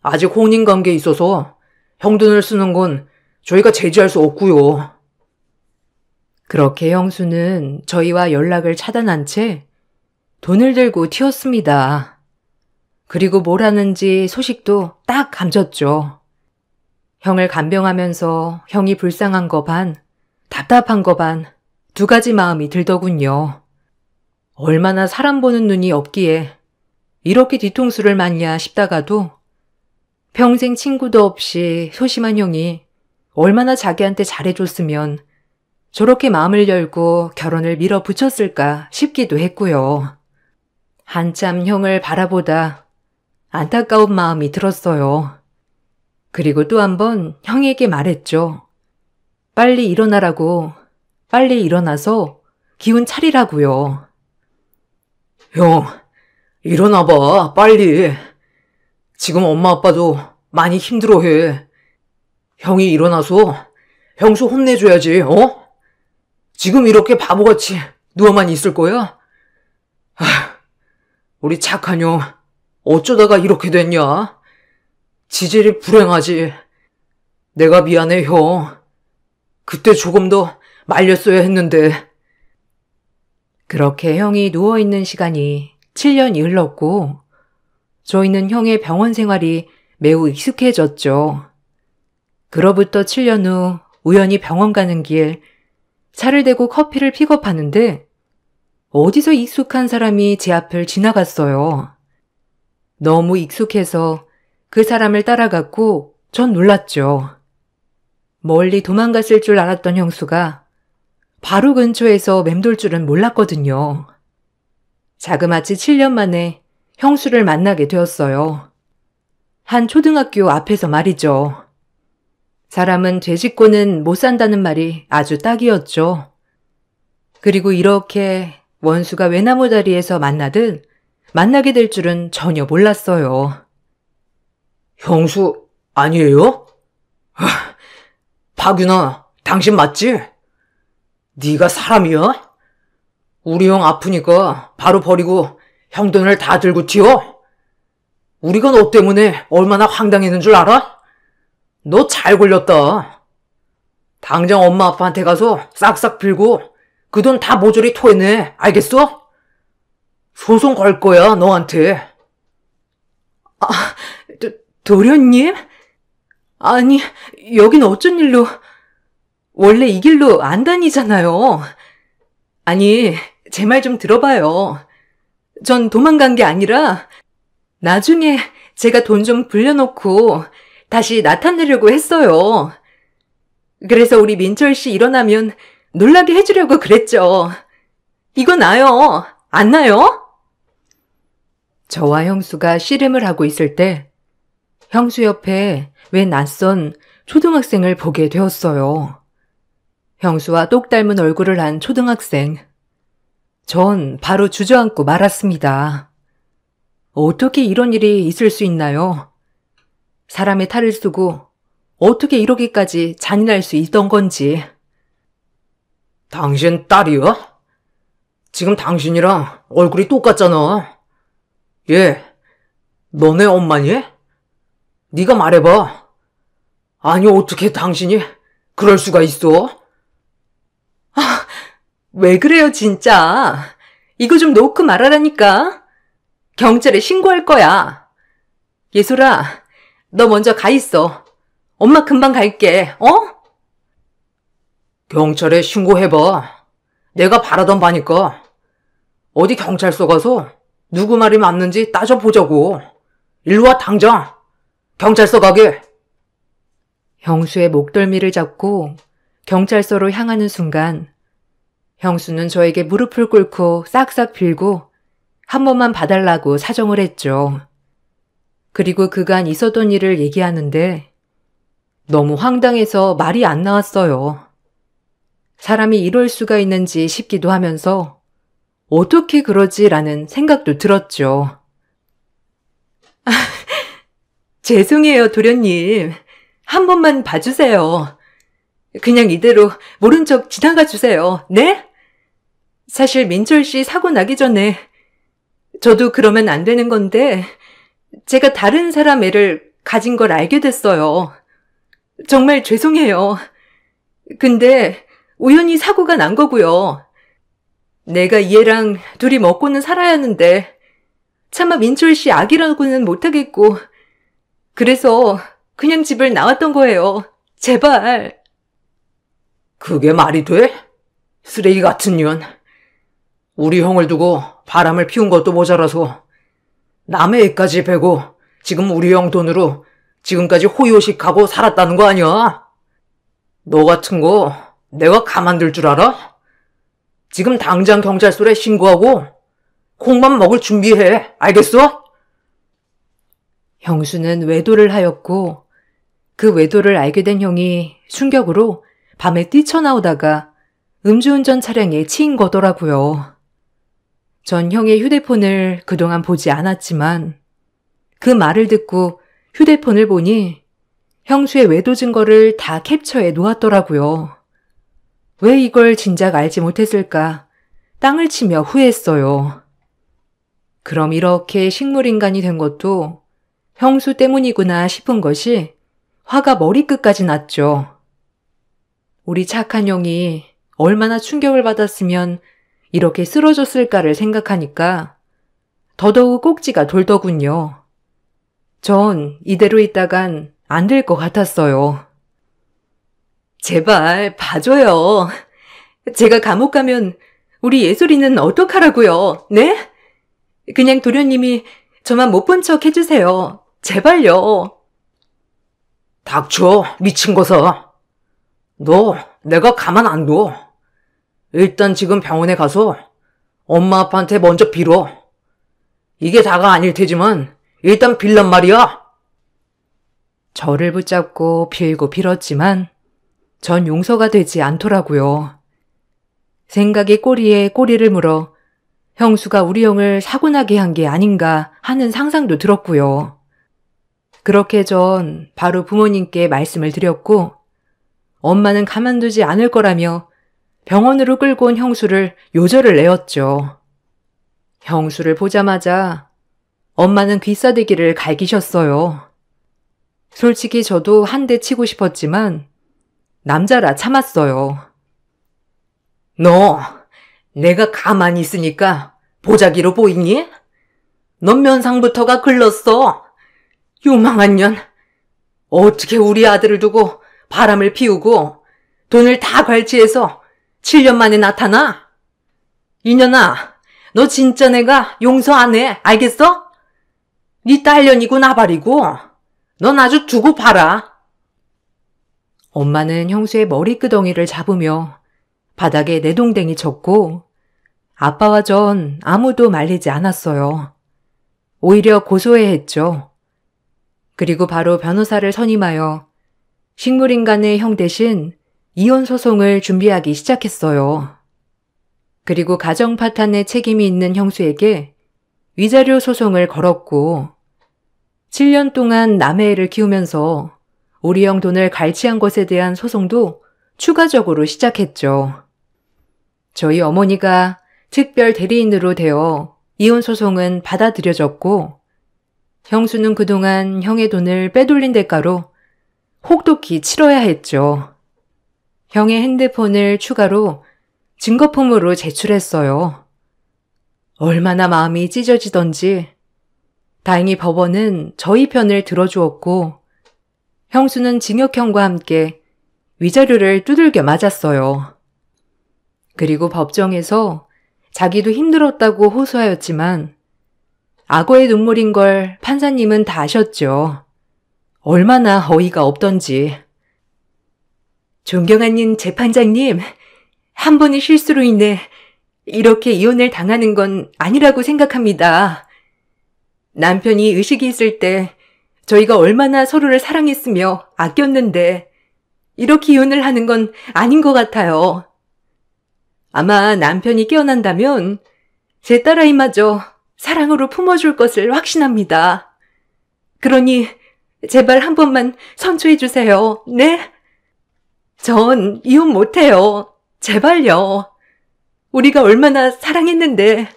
아직 혼인관계에 있어서 형 돈을 쓰는 건 저희가 제지할 수 없고요. 그렇게 형수는 저희와 연락을 차단한 채 돈을 들고 튀었습니다. 그리고 뭘 하는지 소식도 딱 감췄죠. 형을 간병하면서 형이 불쌍한 거 반, 답답한 거 반, 2가지 마음이 들더군요. 얼마나 사람 보는 눈이 없기에 이렇게 뒤통수를 맞냐 싶다가도 평생 친구도 없이 소심한 형이 얼마나 자기한테 잘해줬으면 저렇게 마음을 열고 결혼을 밀어붙였을까 싶기도 했고요. 한참 형을 바라보다 안타까운 마음이 들었어요. 그리고 또 한 번 형에게 말했죠. 빨리 일어나라고, 빨리 일어나서 기운 차리라고요. 형, 일어나봐, 빨리. 지금 엄마 아빠도 많이 힘들어해. 형이 일어나서 형수 혼내줘야지, 어? 지금 이렇게 바보같이 누워만 있을 거야? 우리 착한 형, 어쩌다가 이렇게 됐냐? 지질이 불행하지. 내가 미안해, 형. 그때 조금 더 말렸어야 했는데. 그렇게 형이 누워있는 시간이 7년이 흘렀고 저희는 형의 병원 생활이 매우 익숙해졌죠. 그로부터 7년 후 우연히 병원 가는 길 차를 대고 커피를 픽업하는데 어디서 익숙한 사람이 제 앞을 지나갔어요. 너무 익숙해서 그 사람을 따라갔고 전 놀랐죠. 멀리 도망갔을 줄 알았던 형수가 바로 근처에서 맴돌 줄은 몰랐거든요. 자그마치 7년 만에 형수를 만나게 되었어요. 한 초등학교 앞에서 말이죠. 사람은 되짚고는 못 산다는 말이 아주 딱이었죠. 그리고 이렇게 원수가 외나무 다리에서 만나듯 만나게 될 줄은 전혀 몰랐어요. 형수 아니에요? 박윤아, 당신 맞지? 네가 사람이야? 우리 형 아프니까 바로 버리고 형 돈을 다 들고 튀어? 우리가 너 때문에 얼마나 황당했는 줄 알아? 너 잘 걸렸다. 당장 엄마 아빠한테 가서 싹싹 빌고 그 돈 다 모조리 토해내. 알겠어? 소송 걸 거야, 너한테. 도련님? 아니, 여긴 어쩐 일로... 원래 이 길로 안 다니잖아요. 아니, 제 말 좀 들어봐요. 전 도망간 게 아니라 나중에 제가 돈 좀 불려놓고 다시 나타내려고 했어요. 그래서 우리 민철 씨 일어나면 놀라게 해주려고 그랬죠. 이거 나요. 안 나요? 저와 형수가 씨름을 하고 있을 때 형수 옆에 웬 낯선 초등학생을 보게 되었어요. 형수와 똑 닮은 얼굴을 한 초등학생. 전 바로 주저앉고 말았습니다. 어떻게 이런 일이 있을 수 있나요? 사람의 탈을 쓰고 어떻게 이러기까지 잔인할 수 있던 건지. 당신 딸이야? 지금 당신이랑 얼굴이 똑같잖아. 얘, 너네 엄마니? 네가 말해봐. 아니 어떻게 당신이 그럴 수가 있어? 왜 그래요 진짜. 이거 좀 놓고 말하라니까. 경찰에 신고할 거야. 예솔아, 너 먼저 가 있어. 엄마 금방 갈게, 어? 경찰에 신고해봐. 내가 바라던 바니까. 어디 경찰서 가서 누구 말이 맞는지 따져보자고. 일로 와 당장. 경찰서 가게. 형수의 목덜미를 잡고 경찰서로 향하는 순간 형수는 저에게 무릎을 꿇고 싹싹 빌고 한 번만 봐달라고 사정을 했죠. 그리고 그간 있었던 일을 얘기하는데 너무 황당해서 말이 안 나왔어요. 사람이 이럴 수가 있는지 싶기도 하면서 어떻게 그러지라는 생각도 들었죠. 죄송해요, 도련님. 한 번만 봐주세요. 그냥 이대로 모른 척 지나가 주세요. 네? 사실 민철 씨 사고 나기 전에 저도 그러면 안 되는 건데 제가 다른 사람 애를 가진 걸 알게 됐어요. 정말 죄송해요. 근데 우연히 사고가 난 거고요. 내가 이 애랑 둘이 먹고는 살아야 하는데 차마 민철 씨 아기라고는 못하겠고 그래서 그냥 집을 나왔던 거예요. 제발. 그게 말이 돼? 쓰레기 같은 년. 우리 형을 두고 바람을 피운 것도 모자라서 남의 애까지 베고 지금 우리 형 돈으로 지금까지 호요식하고 살았다는 거 아니야? 너 같은 거 내가 가만둘 줄 알아? 지금 당장 경찰서에 신고하고 콩만 먹을 준비해. 알겠어? 형수는 외도를 하였고 그 외도를 알게 된 형이 충격으로 밤에 뛰쳐나오다가 음주운전 차량에 치인 거더라고요. 전 형의 휴대폰을 그동안 보지 않았지만 그 말을 듣고 휴대폰을 보니 형수의 외도 증거를 다 캡처해 놓았더라고요. 왜 이걸 진작 알지 못했을까 땅을 치며 후회했어요. 그럼 이렇게 식물인간이 된 것도 형수 때문이구나 싶은 것이 화가 머리끝까지 났죠. 우리 착한 형이 얼마나 충격을 받았으면 이렇게 쓰러졌을까를 생각하니까 더더욱 꼭지가 돌더군요. 전 이대로 있다간 안 될 것 같았어요. 제발 봐줘요. 제가 감옥 가면 우리 예솔이는 어떡하라고요? 네? 그냥 도련님이 저만 못 본 척 해주세요. 제발요. 닥쳐, 미친 거사. 너 내가 가만 안 둬. 일단 지금 병원에 가서 엄마 아빠한테 먼저 빌어. 이게 다가 아닐 테지만 일단 빌란 말이야. 저를 붙잡고 빌고 빌었지만 전 용서가 되지 않더라고요. 생각이 꼬리에 꼬리를 물어 형수가 우리 형을 사고나게 한 게 아닌가 하는 상상도 들었고요. 그렇게 전 바로 부모님께 말씀을 드렸고 엄마는 가만두지 않을 거라며 병원으로 끌고 온 형수를 요절을 내었죠. 형수를 보자마자 엄마는 귀싸대기를 갈기셨어요. 솔직히 저도 한 대 치고 싶었지만 남자라 참았어요. 너 내가 가만히 있으니까 보자기로 보이니? 넌 면상부터가 글렀어. 요망한 년. 어떻게 우리 아들을 두고 바람을 피우고 돈을 다 갈취해서 7년 만에 나타나? 이년아, 너 진짜 내가 용서 안 해. 알겠어? 네 딸년이고 나발이고 넌 아주 두고 봐라. 엄마는 형수의 머리끄덩이를 잡으며 바닥에 내동댕이 쳤고 아빠와 전 아무도 말리지 않았어요. 오히려 고소해했죠. 그리고 바로 변호사를 선임하여 식물인간의 형 대신 이혼 소송을 준비하기 시작했어요. 그리고 가정 파탄의 책임이 있는 형수에게 위자료 소송을 걸었고 7년 동안 남의 애를 키우면서 우리 형 돈을 갈취한 것에 대한 소송도 추가적으로 시작했죠. 저희 어머니가 특별 대리인으로 되어 이혼 소송은 받아들여졌고 형수는 그동안 형의 돈을 빼돌린 대가로 혹독히 치러야 했죠. 형의 핸드폰을 추가로 증거품으로 제출했어요. 얼마나 마음이 찢어지던지 다행히 법원은 저희 편을 들어주었고 형수는 징역형과 함께 위자료를 두들겨 맞았어요. 그리고 법정에서 자기도 힘들었다고 호소하였지만 악어의 눈물인 걸 판사님은 다 아셨죠. 얼마나 어이가 없던지. 존경하는 재판장님, 한 번의 실수로 인해 이렇게 이혼을 당하는 건 아니라고 생각합니다. 남편이 의식이 있을 때 저희가 얼마나 서로를 사랑했으며 아꼈는데 이렇게 이혼을 하는 건 아닌 것 같아요. 아마 남편이 깨어난다면 제 딸아이마저 사랑으로 품어줄 것을 확신합니다. 그러니 제발 한 번만 선처해 주세요. 네? 전 이혼 못해요. 제발요. 우리가 얼마나 사랑했는데.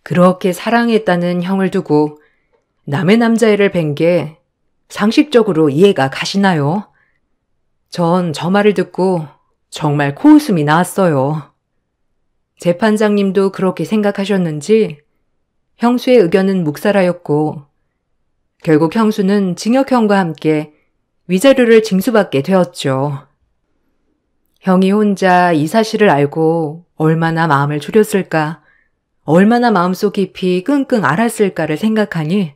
그렇게 사랑했다는 형을 두고 남의 남자애를 뵌 게 상식적으로 이해가 가시나요? 전 저 말을 듣고 정말 코웃음이 나왔어요. 재판장님도 그렇게 생각하셨는지 형수의 의견은 묵살하였고 결국 형수는 징역형과 함께 위자료를 징수받게 되었죠. 형이 혼자 이 사실을 알고 얼마나 마음을 졸였을까, 얼마나 마음속 깊이 끙끙 앓았을까를 생각하니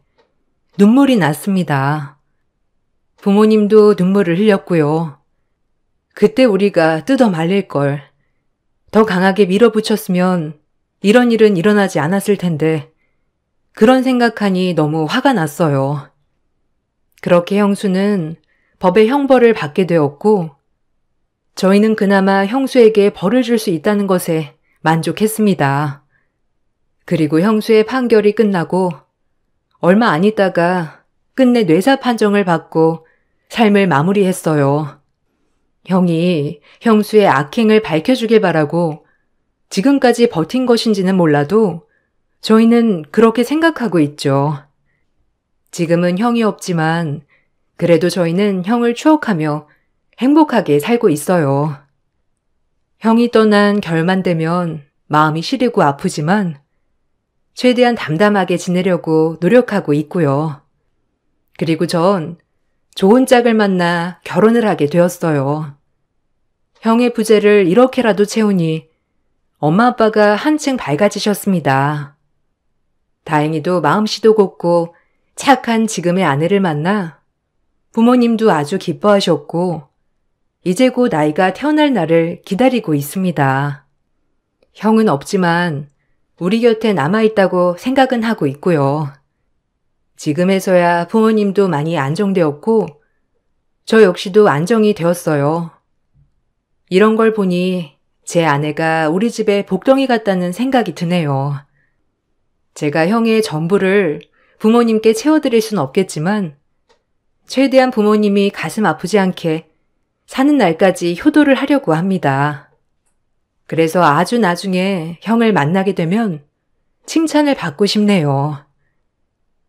눈물이 났습니다. 부모님도 눈물을 흘렸고요. 그때 우리가 뜯어 말릴 걸, 더 강하게 밀어붙였으면 이런 일은 일어나지 않았을 텐데, 그런 생각하니 너무 화가 났어요. 그렇게 형수는 법의 형벌을 받게 되었고, 저희는 그나마 형수에게 벌을 줄 수 있다는 것에 만족했습니다. 그리고 형수의 판결이 끝나고 얼마 안 있다가 끝내 뇌사 판정을 받고 삶을 마무리했어요. 형이 형수의 악행을 밝혀주길 바라고 지금까지 버틴 것인지는 몰라도 저희는 그렇게 생각하고 있죠. 지금은 형이 없지만 그래도 저희는 형을 추억하며 행복하게 살고 있어요. 형이 떠난 겨울만 되면 마음이 시리고 아프지만 최대한 담담하게 지내려고 노력하고 있고요. 그리고 전 좋은 짝을 만나 결혼을 하게 되었어요. 형의 부재를 이렇게라도 채우니 엄마 아빠가 한층 밝아지셨습니다. 다행히도 마음씨도 곱고 착한 지금의 아내를 만나 부모님도 아주 기뻐하셨고 이제 곧 아이가 태어날 날을 기다리고 있습니다. 형은 없지만 우리 곁에 남아있다고 생각은 하고 있고요. 지금에서야 부모님도 많이 안정되었고 저 역시도 안정이 되었어요. 이런 걸 보니 제 아내가 우리 집에 복덩이 같다는 생각이 드네요. 제가 형의 전부를 부모님께 채워드릴 순 없겠지만 최대한 부모님이 가슴 아프지 않게 사는 날까지 효도를 하려고 합니다. 그래서 아주 나중에 형을 만나게 되면 칭찬을 받고 싶네요.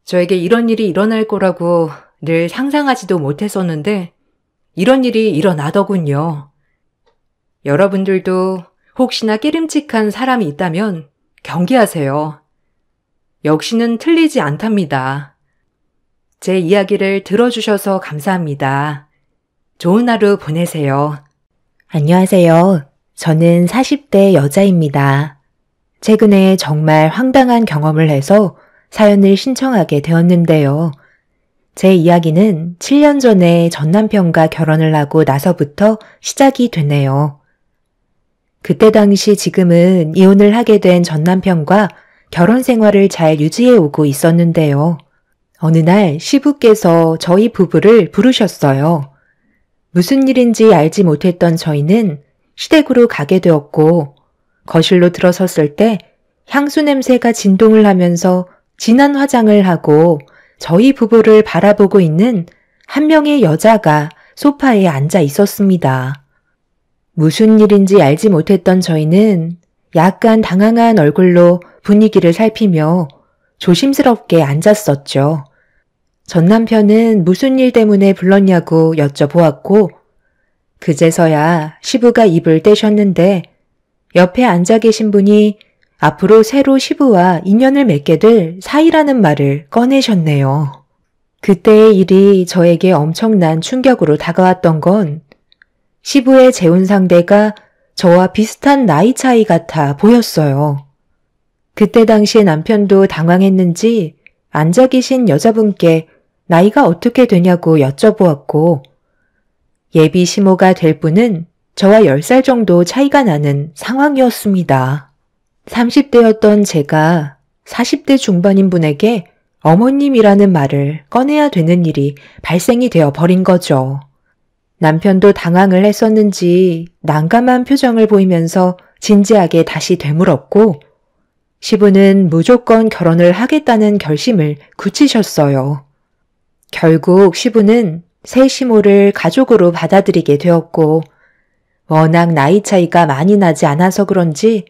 저에게 이런 일이 일어날 거라고 늘 상상하지도 못했었는데 이런 일이 일어나더군요. 여러분들도 혹시나 깨름칙한 사람이 있다면 경계하세요. 역시는 틀리지 않답니다. 제 이야기를 들어주셔서 감사합니다. 좋은 하루 보내세요. 안녕하세요. 저는 40대 여자입니다. 최근에 정말 황당한 경험을 해서 사연을 신청하게 되었는데요. 제 이야기는 7년 전에 전 남편과 결혼을 하고 나서부터 시작이 되네요. 그때 당시 지금은 이혼을 하게 된 전 남편과 결혼 생활을 잘 유지해 오고 있었는데요. 어느 날 시부께서 저희 부부를 부르셨어요. 무슨 일인지 알지 못했던 저희는 시댁으로 가게 되었고 거실로 들어섰을 때 향수 냄새가 진동을 하면서 진한 화장을 하고 저희 부부를 바라보고 있는 한 명의 여자가 소파에 앉아 있었습니다. 무슨 일인지 알지 못했던 저희는 약간 당황한 얼굴로 분위기를 살피며 조심스럽게 앉았었죠. 전 남편은 무슨 일 때문에 불렀냐고 여쭤보았고 그제서야 시부가 입을 떼셨는데 옆에 앉아 계신 분이 앞으로 새로 시부와 인연을 맺게 될 사이라는 말을 꺼내셨네요. 그때의 일이 저에게 엄청난 충격으로 다가왔던 건 시부의 재혼 상대가 저와 비슷한 나이 차이 같아 보였어요. 그때 당시에 남편도 당황했는지 앉아 계신 여자분께 나이가 어떻게 되냐고 여쭤보았고 예비 시모가 될 분은 저와 10살 정도 차이가 나는 상황이었습니다. 30대였던 제가 40대 중반인 분에게 어머님이라는 말을 꺼내야 되는 일이 발생이 되어 버린 거죠. 남편도 당황을 했었는지 난감한 표정을 보이면서 진지하게 다시 되물었고 시부는 무조건 결혼을 하겠다는 결심을 굳히셨어요. 결국 시부는 새 시모를 가족으로 받아들이게 되었고 워낙 나이 차이가 많이 나지 않아서 그런지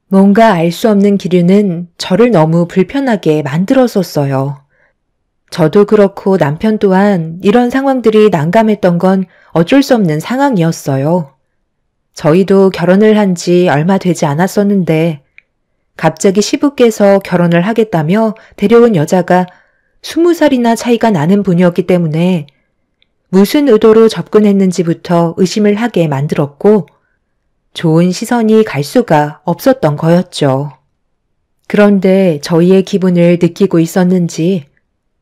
뭔가 알 수 없는 기류는 저를 너무 불편하게 만들었었어요. 저도 그렇고 남편 또한 이런 상황들이 난감했던 건 어쩔 수 없는 상황이었어요. 저희도 결혼을 한 지 얼마 되지 않았었는데 갑자기 시부께서 결혼을 하겠다며 데려온 여자가 20살이나 차이가 나는 분이었기 때문에 무슨 의도로 접근했는지부터 의심을 하게 만들었고 좋은 시선이 갈 수가 없었던 거였죠. 그런데 저희의 기분을 느끼고 있었는지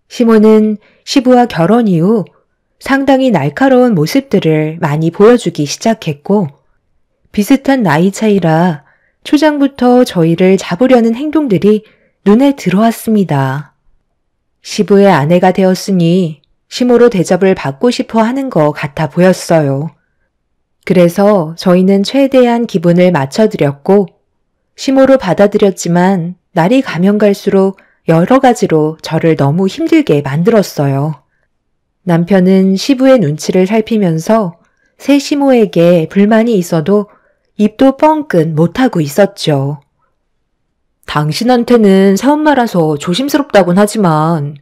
시모는 시부와 결혼 이후 상당히 날카로운 모습들을 많이 보여주기 시작했고 비슷한 나이 차이라 초장부터 저희를 잡으려는 행동들이 눈에 들어왔습니다. 시부의 아내가 되었으니 시모로 대접을 받고 싶어 하는 것 같아 보였어요. 그래서 저희는 최대한 기분을 맞춰드렸고 시모로 받아들였지만 날이 가면 갈수록 여러 가지로 저를 너무 힘들게 만들었어요. 남편은 시부의 눈치를 살피면서 새 시모에게 불만이 있어도 입도 뻥끗 못하고 있었죠. 당신한테는 새엄마라서 조심스럽다곤 하지만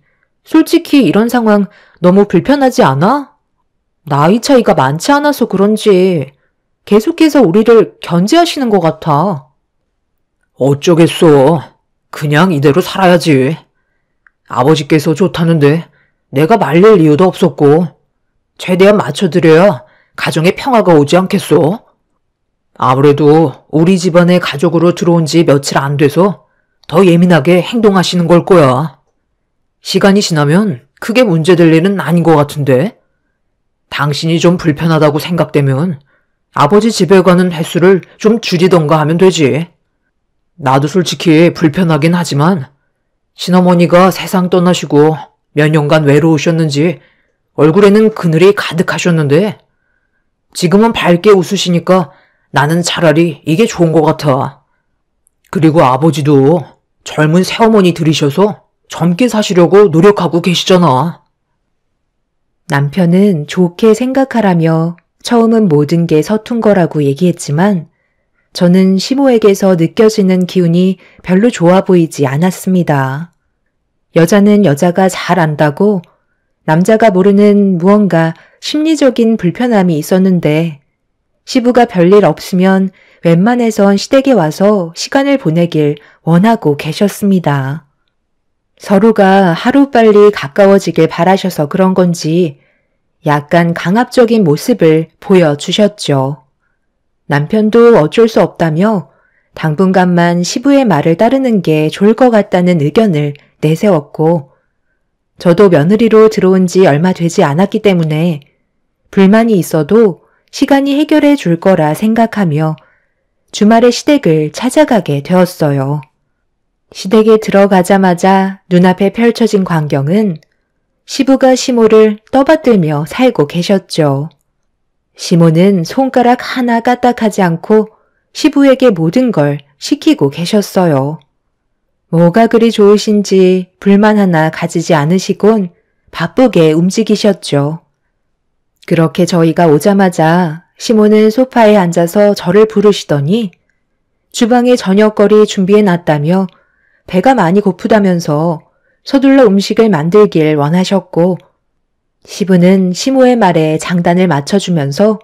솔직히 이런 상황 너무 불편하지 않아? 나이 차이가 많지 않아서 그런지 계속해서 우리를 견제하시는 것 같아. 어쩌겠어. 그냥 이대로 살아야지. 아버지께서 좋다는데 내가 말릴 이유도 없었고 최대한 맞춰드려야 가정에 평화가 오지 않겠소? 아무래도 우리 집안에 가족으로 들어온 지 며칠 안 돼서 더 예민하게 행동하시는 걸 거야. 시간이 지나면 크게 문제될 일은 아닌 것 같은데 당신이 좀 불편하다고 생각되면 아버지 집에 가는 횟수를 좀 줄이던가 하면 되지. 나도 솔직히 불편하긴 하지만 친어머니가 세상 떠나시고 몇 년간 외로우셨는지 얼굴에는 그늘이 가득하셨는데 지금은 밝게 웃으시니까 나는 차라리 이게 좋은 것 같아. 그리고 아버지도 젊은 새어머니 들이셔서 젊게 사시려고 노력하고 계시잖아. 남편은 좋게 생각하라며 처음은 모든 게 서툰 거라고 얘기했지만 저는 시모에게서 느껴지는 기운이 별로 좋아 보이지 않았습니다. 여자는 여자가 잘 안다고 남자가 모르는 무언가 심리적인 불편함이 있었는데 시부가 별일 없으면 웬만해선 시댁에 와서 시간을 보내길 원하고 계셨습니다. 서로가 하루빨리 가까워지길 바라셔서 그런 건지 약간 강압적인 모습을 보여주셨죠. 남편도 어쩔 수 없다며 당분간만 시부의 말을 따르는 게 좋을 것 같다는 의견을 내세웠고 저도 며느리로 들어온 지 얼마 되지 않았기 때문에 불만이 있어도 시간이 해결해 줄 거라 생각하며 주말에 시댁을 찾아가게 되었어요. 시댁에 들어가자마자 눈앞에 펼쳐진 광경은 시부가 시모를 떠받들며 살고 계셨죠. 시모는 손가락 하나 까딱하지 않고 시부에게 모든 걸 시키고 계셨어요. 뭐가 그리 좋으신지 불만 하나 가지지 않으시곤 바쁘게 움직이셨죠. 그렇게 저희가 오자마자 시모는 소파에 앉아서 저를 부르시더니 주방에 저녁거리 준비해놨다며 배가 많이 고프다면서 서둘러 음식을 만들길 원하셨고 시부는 시모의 말에 장단을 맞춰주면서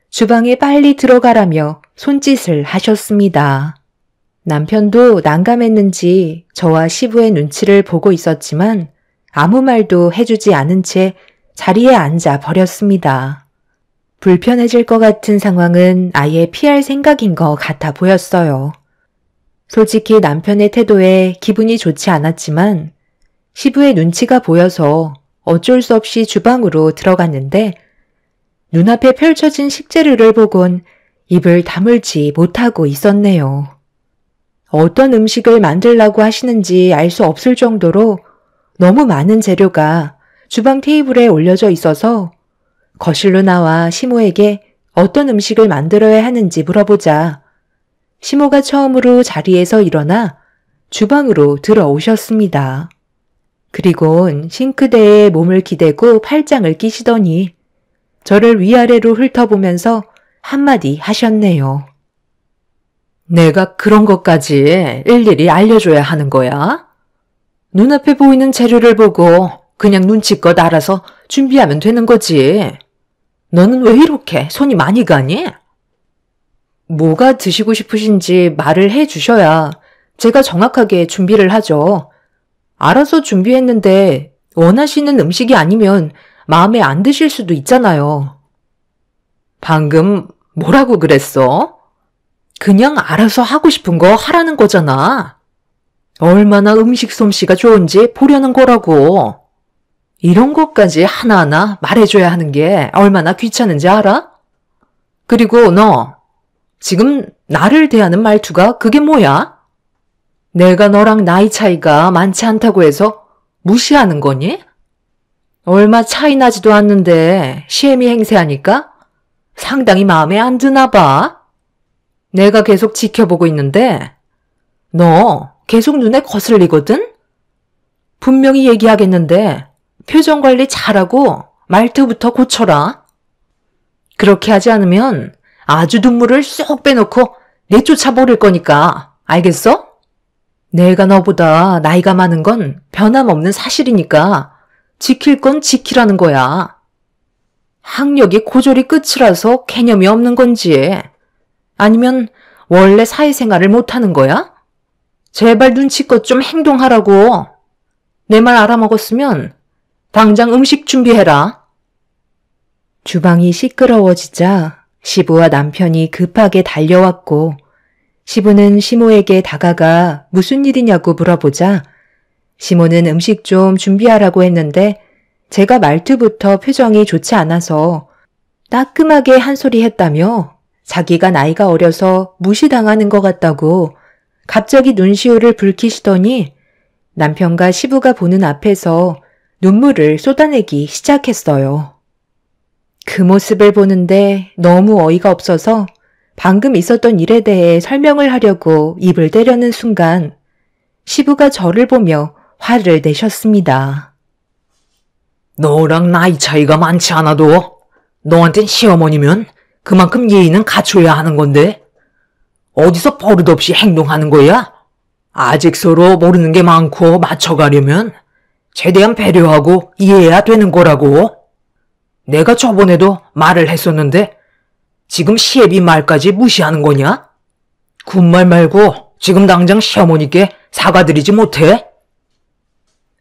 주방에 빨리 들어가라며 손짓을 하셨습니다. 남편도 난감했는지 저와 시부의 눈치를 보고 있었지만 아무 말도 해주지 않은 채 자리에 앉아 버렸습니다. 불편해질 것 같은 상황은 아예 피할 생각인 것 같아 보였어요. 솔직히 남편의 태도에 기분이 좋지 않았지만 시부의 눈치가 보여서 어쩔 수 없이 주방으로 들어갔는데 눈앞에 펼쳐진 식재료를 보곤 입을 다물지 못하고 있었네요. 어떤 음식을 만들라고 하시는지 알 수 없을 정도로 너무 많은 재료가 주방 테이블에 올려져 있어서 거실로 나와 시모에게 어떤 음식을 만들어야 하는지 물어보자 시모가 처음으로 자리에서 일어나 주방으로 들어오셨습니다. 그리곤 싱크대에 몸을 기대고 팔짱을 끼시더니 저를 위아래로 훑어보면서 한마디 하셨네요. 내가 그런 것까지 일일이 알려줘야 하는 거야? 눈앞에 보이는 재료를 보고 그냥 눈치껏 알아서 준비하면 되는 거지. 너는 왜 이렇게 손이 많이 가니? 뭐가 드시고 싶으신지 말을 해 주셔야 제가 정확하게 준비를 하죠. 알아서 준비했는데 원하시는 음식이 아니면 마음에 안 드실 수도 있잖아요. 방금 뭐라고 그랬어? 그냥 알아서 하고 싶은 거 하라는 거잖아. 얼마나 음식 솜씨가 좋은지 보려는 거라고. 이런 것까지 하나하나 말해줘야 하는 게 얼마나 귀찮은지 알아? 그리고 너, 지금 나를 대하는 말투가 그게 뭐야? 내가 너랑 나이 차이가 많지 않다고 해서 무시하는 거니? 얼마 차이 나지도 않는데 시애미 행세하니까 상당히 마음에 안 드나 봐. 내가 계속 지켜보고 있는데 너 계속 눈에 거슬리거든? 분명히 얘기하겠는데 표정 관리 잘하고 말투부터 고쳐라. 그렇게 하지 않으면 아주 눈물을 쏙 빼놓고 내쫓아 버릴 거니까 알겠어? 내가 너보다 나이가 많은 건 변함없는 사실이니까 지킬 건 지키라는 거야. 학력이 고졸이 끝이라서 개념이 없는 건지 아니면 원래 사회생활을 못하는 거야? 제발 눈치껏 좀 행동하라고. 내 말 알아먹었으면 당장 음식 준비해라. 주방이 시끄러워지자 시부와 남편이 급하게 달려왔고 시부는 시모에게 다가가 무슨 일이냐고 물어보자 시모는 음식 좀 준비하라고 했는데 제가 말투부터 표정이 좋지 않아서 따끔하게 한 소리 했다며 자기가 나이가 어려서 무시당하는 것 같다고 갑자기 눈시울을 붉히시더니 남편과 시부가 보는 앞에서 눈물을 쏟아내기 시작했어요. 그 모습을 보는데 너무 어이가 없어서 방금 있었던 일에 대해 설명을 하려고 입을 떼려는 순간 시부가 저를 보며 화를 내셨습니다. 너랑 나이 차이가 많지 않아도 너한텐 시어머니면 그만큼 예의는 갖춰야 하는 건데 어디서 버릇없이 행동하는 거야? 아직 서로 모르는 게 많고 맞춰가려면 최대한 배려하고 이해해야 되는 거라고. 내가 저번에도 말을 했었는데 지금 시애비 말까지 무시하는 거냐? 군말 말고 지금 당장 시어머니께 사과드리지 못해?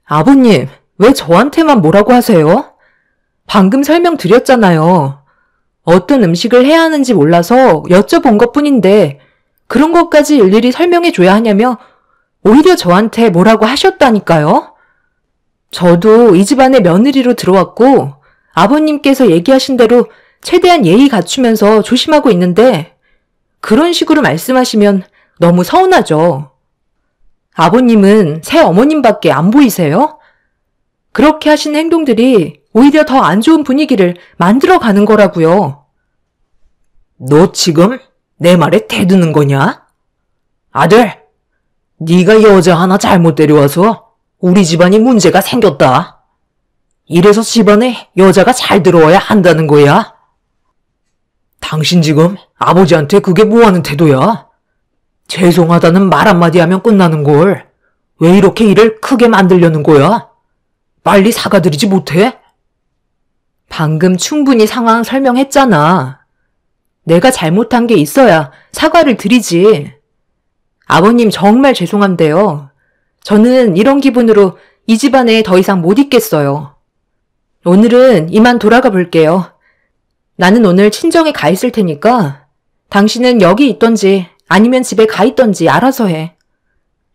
아버님, 왜 저한테만 뭐라고 하세요? 방금 설명드렸잖아요. 어떤 음식을 해야 하는지 몰라서 여쭤본 것뿐인데 그런 것까지 일일이 설명해줘야 하냐며 오히려 저한테 뭐라고 하셨다니까요. 저도 이 집안의 며느리로 들어왔고 아버님께서 얘기하신 대로 최대한 예의 갖추면서 조심하고 있는데 그런 식으로 말씀하시면 너무 서운하죠. 아버님은 새 어머님밖에 안 보이세요? 그렇게 하신 행동들이 오히려 더 안 좋은 분위기를 만들어가는 거라고요. 너 지금 내 말에 대드는 거냐? 아들, 네가 여자 하나 잘못 데려와서 우리 집안이 문제가 생겼다. 이래서 집안에 여자가 잘 들어와야 한다는 거야. 당신 지금 아버지한테 그게 뭐하는 태도야? 죄송하다는 말 한마디 하면 끝나는 걸 왜 이렇게 일을 크게 만들려는 거야? 빨리 사과드리지 못해? 방금 충분히 상황 설명했잖아. 내가 잘못한 게 있어야 사과를 드리지. 아버님 정말 죄송한데요. 저는 이런 기분으로 이 집안에 더 이상 못 있겠어요. 오늘은 이만 돌아가 볼게요. 나는 오늘 친정에 가 있을 테니까 당신은 여기 있던지 아니면 집에 가 있던지 알아서 해.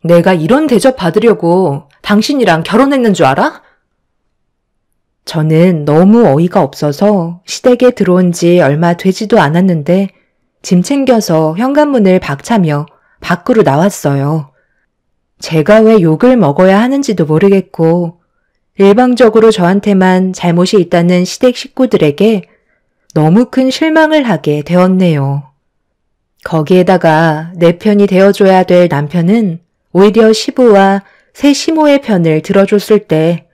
내가 이런 대접 받으려고 당신이랑 결혼했는 줄 알아? 저는 너무 어이가 없어서 시댁에 들어온 지 얼마 되지도 않았는데 짐 챙겨서 현관문을 박차며 밖으로 나왔어요. 제가 왜 욕을 먹어야 하는지도 모르겠고 일방적으로 저한테만 잘못이 있다는 시댁 식구들에게 너무 큰 실망을 하게 되었네요. 거기에다가 내 편이 되어줘야 될 남편은 오히려 시부와 새 시모의 편을 들어줬을 때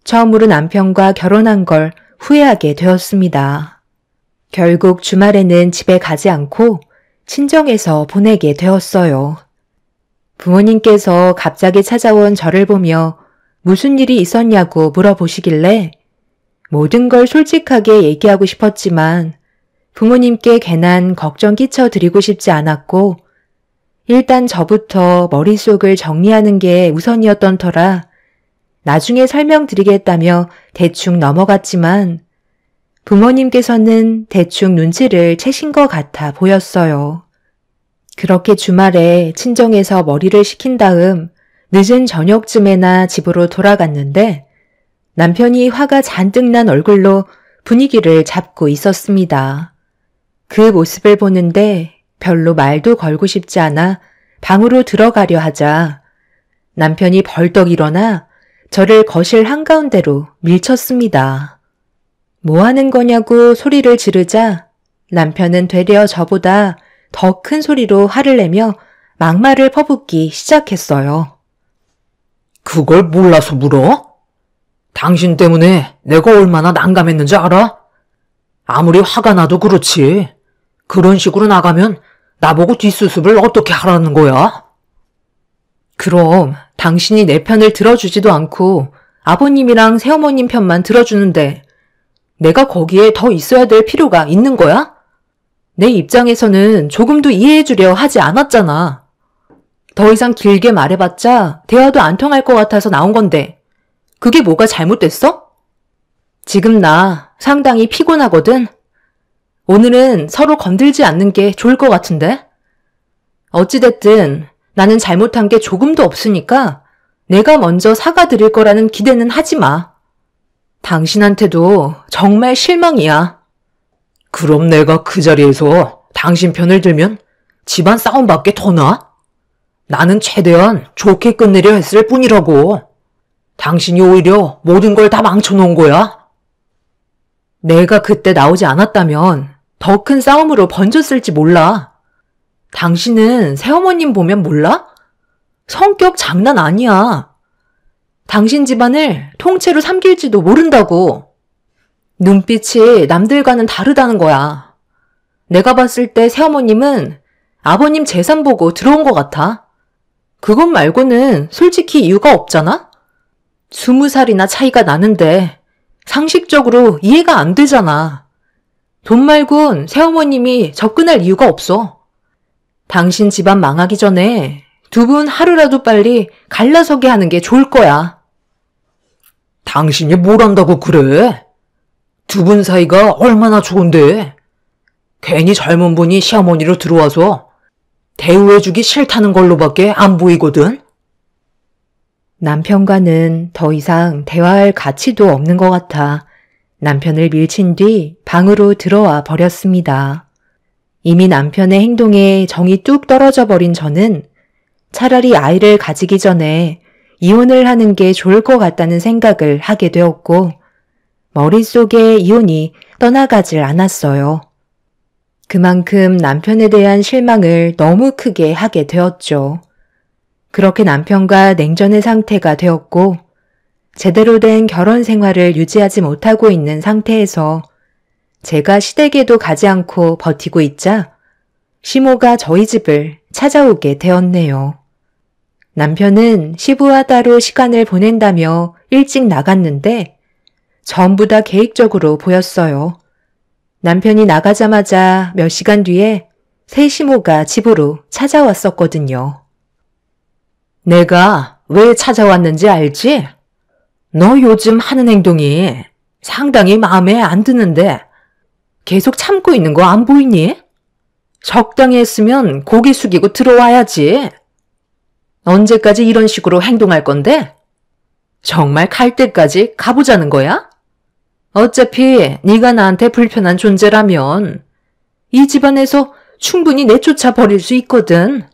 처음으로 남편과 결혼한 걸 후회하게 되었습니다. 결국 주말에는 집에 가지 않고 친정에서 보내게 되었어요. 부모님께서 갑자기 찾아온 저를 보며 무슨 일이 있었냐고 물어보시길래 모든 걸 솔직하게 얘기하고 싶었지만 부모님께 괜한 걱정 끼쳐드리고 싶지 않았고 일단 저부터 머릿속을 정리하는 게 우선이었던 터라 나중에 설명드리겠다며 대충 넘어갔지만 부모님께서는 대충 눈치를 채신 것 같아 보였어요. 그렇게 주말에 친정에서 머리를 식힌 다음 늦은 저녁쯤에나 집으로 돌아갔는데 남편이 화가 잔뜩 난 얼굴로 분위기를 잡고 있었습니다. 그 모습을 보는데 별로 말도 걸고 싶지 않아 방으로 들어가려 하자 남편이 벌떡 일어나 저를 거실 한가운데로 밀쳤습니다. 뭐 하는 거냐고 소리를 지르자 남편은 되려 저보다 더 큰 소리로 화를 내며 막말을 퍼붓기 시작했어요. 그걸 몰라서 물어? 당신 때문에 내가 얼마나 난감했는지 알아? 아무리 화가 나도 그렇지. 그런 식으로 나가면 나보고 뒷수습을 어떻게 하라는 거야? 그럼 당신이 내 편을 들어주지도 않고 아버님이랑 새어머님 편만 들어주는데 내가 거기에 더 있어야 될 필요가 있는 거야? 내 입장에서는 조금도 이해해주려 하지 않았잖아. 더 이상 길게 말해봤자 대화도 안 통할 것 같아서 나온 건데 그게 뭐가 잘못됐어? 지금 나 상당히 피곤하거든. 오늘은 서로 건들지 않는 게 좋을 것 같은데? 어찌됐든 나는 잘못한 게 조금도 없으니까 내가 먼저 사과드릴 거라는 기대는 하지 마. 당신한테도 정말 실망이야. 그럼 내가 그 자리에서 당신 편을 들면 집안 싸움밖에 더 나? 나는 최대한 좋게 끝내려 했을 뿐이라고. 당신이 오히려 모든 걸 다 망쳐놓은 거야. 내가 그때 나오지 않았다면 더 큰 싸움으로 번졌을지 몰라. 당신은 새어머님 보면 몰라? 성격 장난 아니야. 당신 집안을 통째로 삼킬지도 모른다고. 눈빛이 남들과는 다르다는 거야. 내가 봤을 때 새어머님은 아버님 재산 보고 들어온 것 같아. 그것 말고는 솔직히 이유가 없잖아? 20살이나 차이가 나는데 상식적으로 이해가 안 되잖아. 돈 말곤 새어머님이 접근할 이유가 없어. 당신 집안 망하기 전에 두 분 하루라도 빨리 갈라서게 하는 게 좋을 거야. 당신이 뭘 안다고 그래? 두 분 사이가 얼마나 좋은데. 괜히 젊은 분이 시어머니로 들어와서 대우해주기 싫다는 걸로밖에 안 보이거든. 남편과는 더 이상 대화할 가치도 없는 것 같아 남편을 밀친 뒤 방으로 들어와 버렸습니다. 이미 남편의 행동에 정이 뚝 떨어져 버린 저는 차라리 아이를 가지기 전에 이혼을 하는 게 좋을 것 같다는 생각을 하게 되었고 머릿속에 이혼이 떠나가질 않았어요. 그만큼 남편에 대한 실망을 너무 크게 하게 되었죠. 그렇게 남편과 냉전의 상태가 되었고 제대로 된 결혼 생활을 유지하지 못하고 있는 상태에서 제가 시댁에도 가지 않고 버티고 있자 시모가 저희 집을 찾아오게 되었네요. 남편은 시부와 따로 시간을 보낸다며 일찍 나갔는데 전부 다 계획적으로 보였어요. 남편이 나가자마자 몇 시간 뒤에 새 시모가 집으로 찾아왔었거든요. 내가 왜 찾아왔는지 알지? 너 요즘 하는 행동이 상당히 마음에 안 드는데 계속 참고 있는 거 안 보이니? 적당히 했으면 고개 숙이고 들어와야지. 언제까지 이런 식으로 행동할 건데? 정말 갈 때까지 가보자는 거야? 어차피 네가 나한테 불편한 존재라면 이 집안에서 충분히 내쫓아 버릴 수 있거든.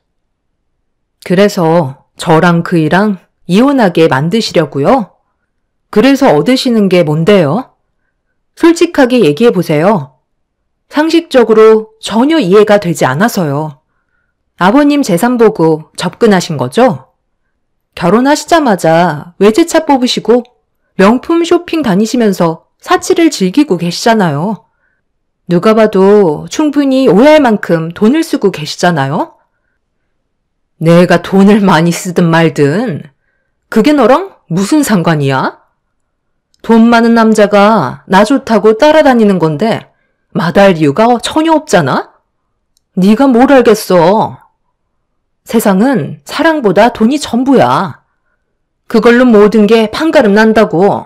그래서 저랑 그이랑 이혼하게 만드시려고요? 그래서 얻으시는 게 뭔데요? 솔직하게 얘기해 보세요. 상식적으로 전혀 이해가 되지 않아서요. 아버님 재산 보고 접근하신 거죠? 결혼하시자마자 외제차 뽑으시고 명품 쇼핑 다니시면서 사치를 즐기고 계시잖아요. 누가 봐도 충분히 오해할 만큼 돈을 쓰고 계시잖아요. 내가 돈을 많이 쓰든 말든 그게 너랑 무슨 상관이야? 돈 많은 남자가 나 좋다고 따라다니는 건데 마다할 이유가 전혀 없잖아? 네가 뭘 알겠어. 세상은 사랑보다 돈이 전부야. 그걸로 모든 게 판가름 난다고.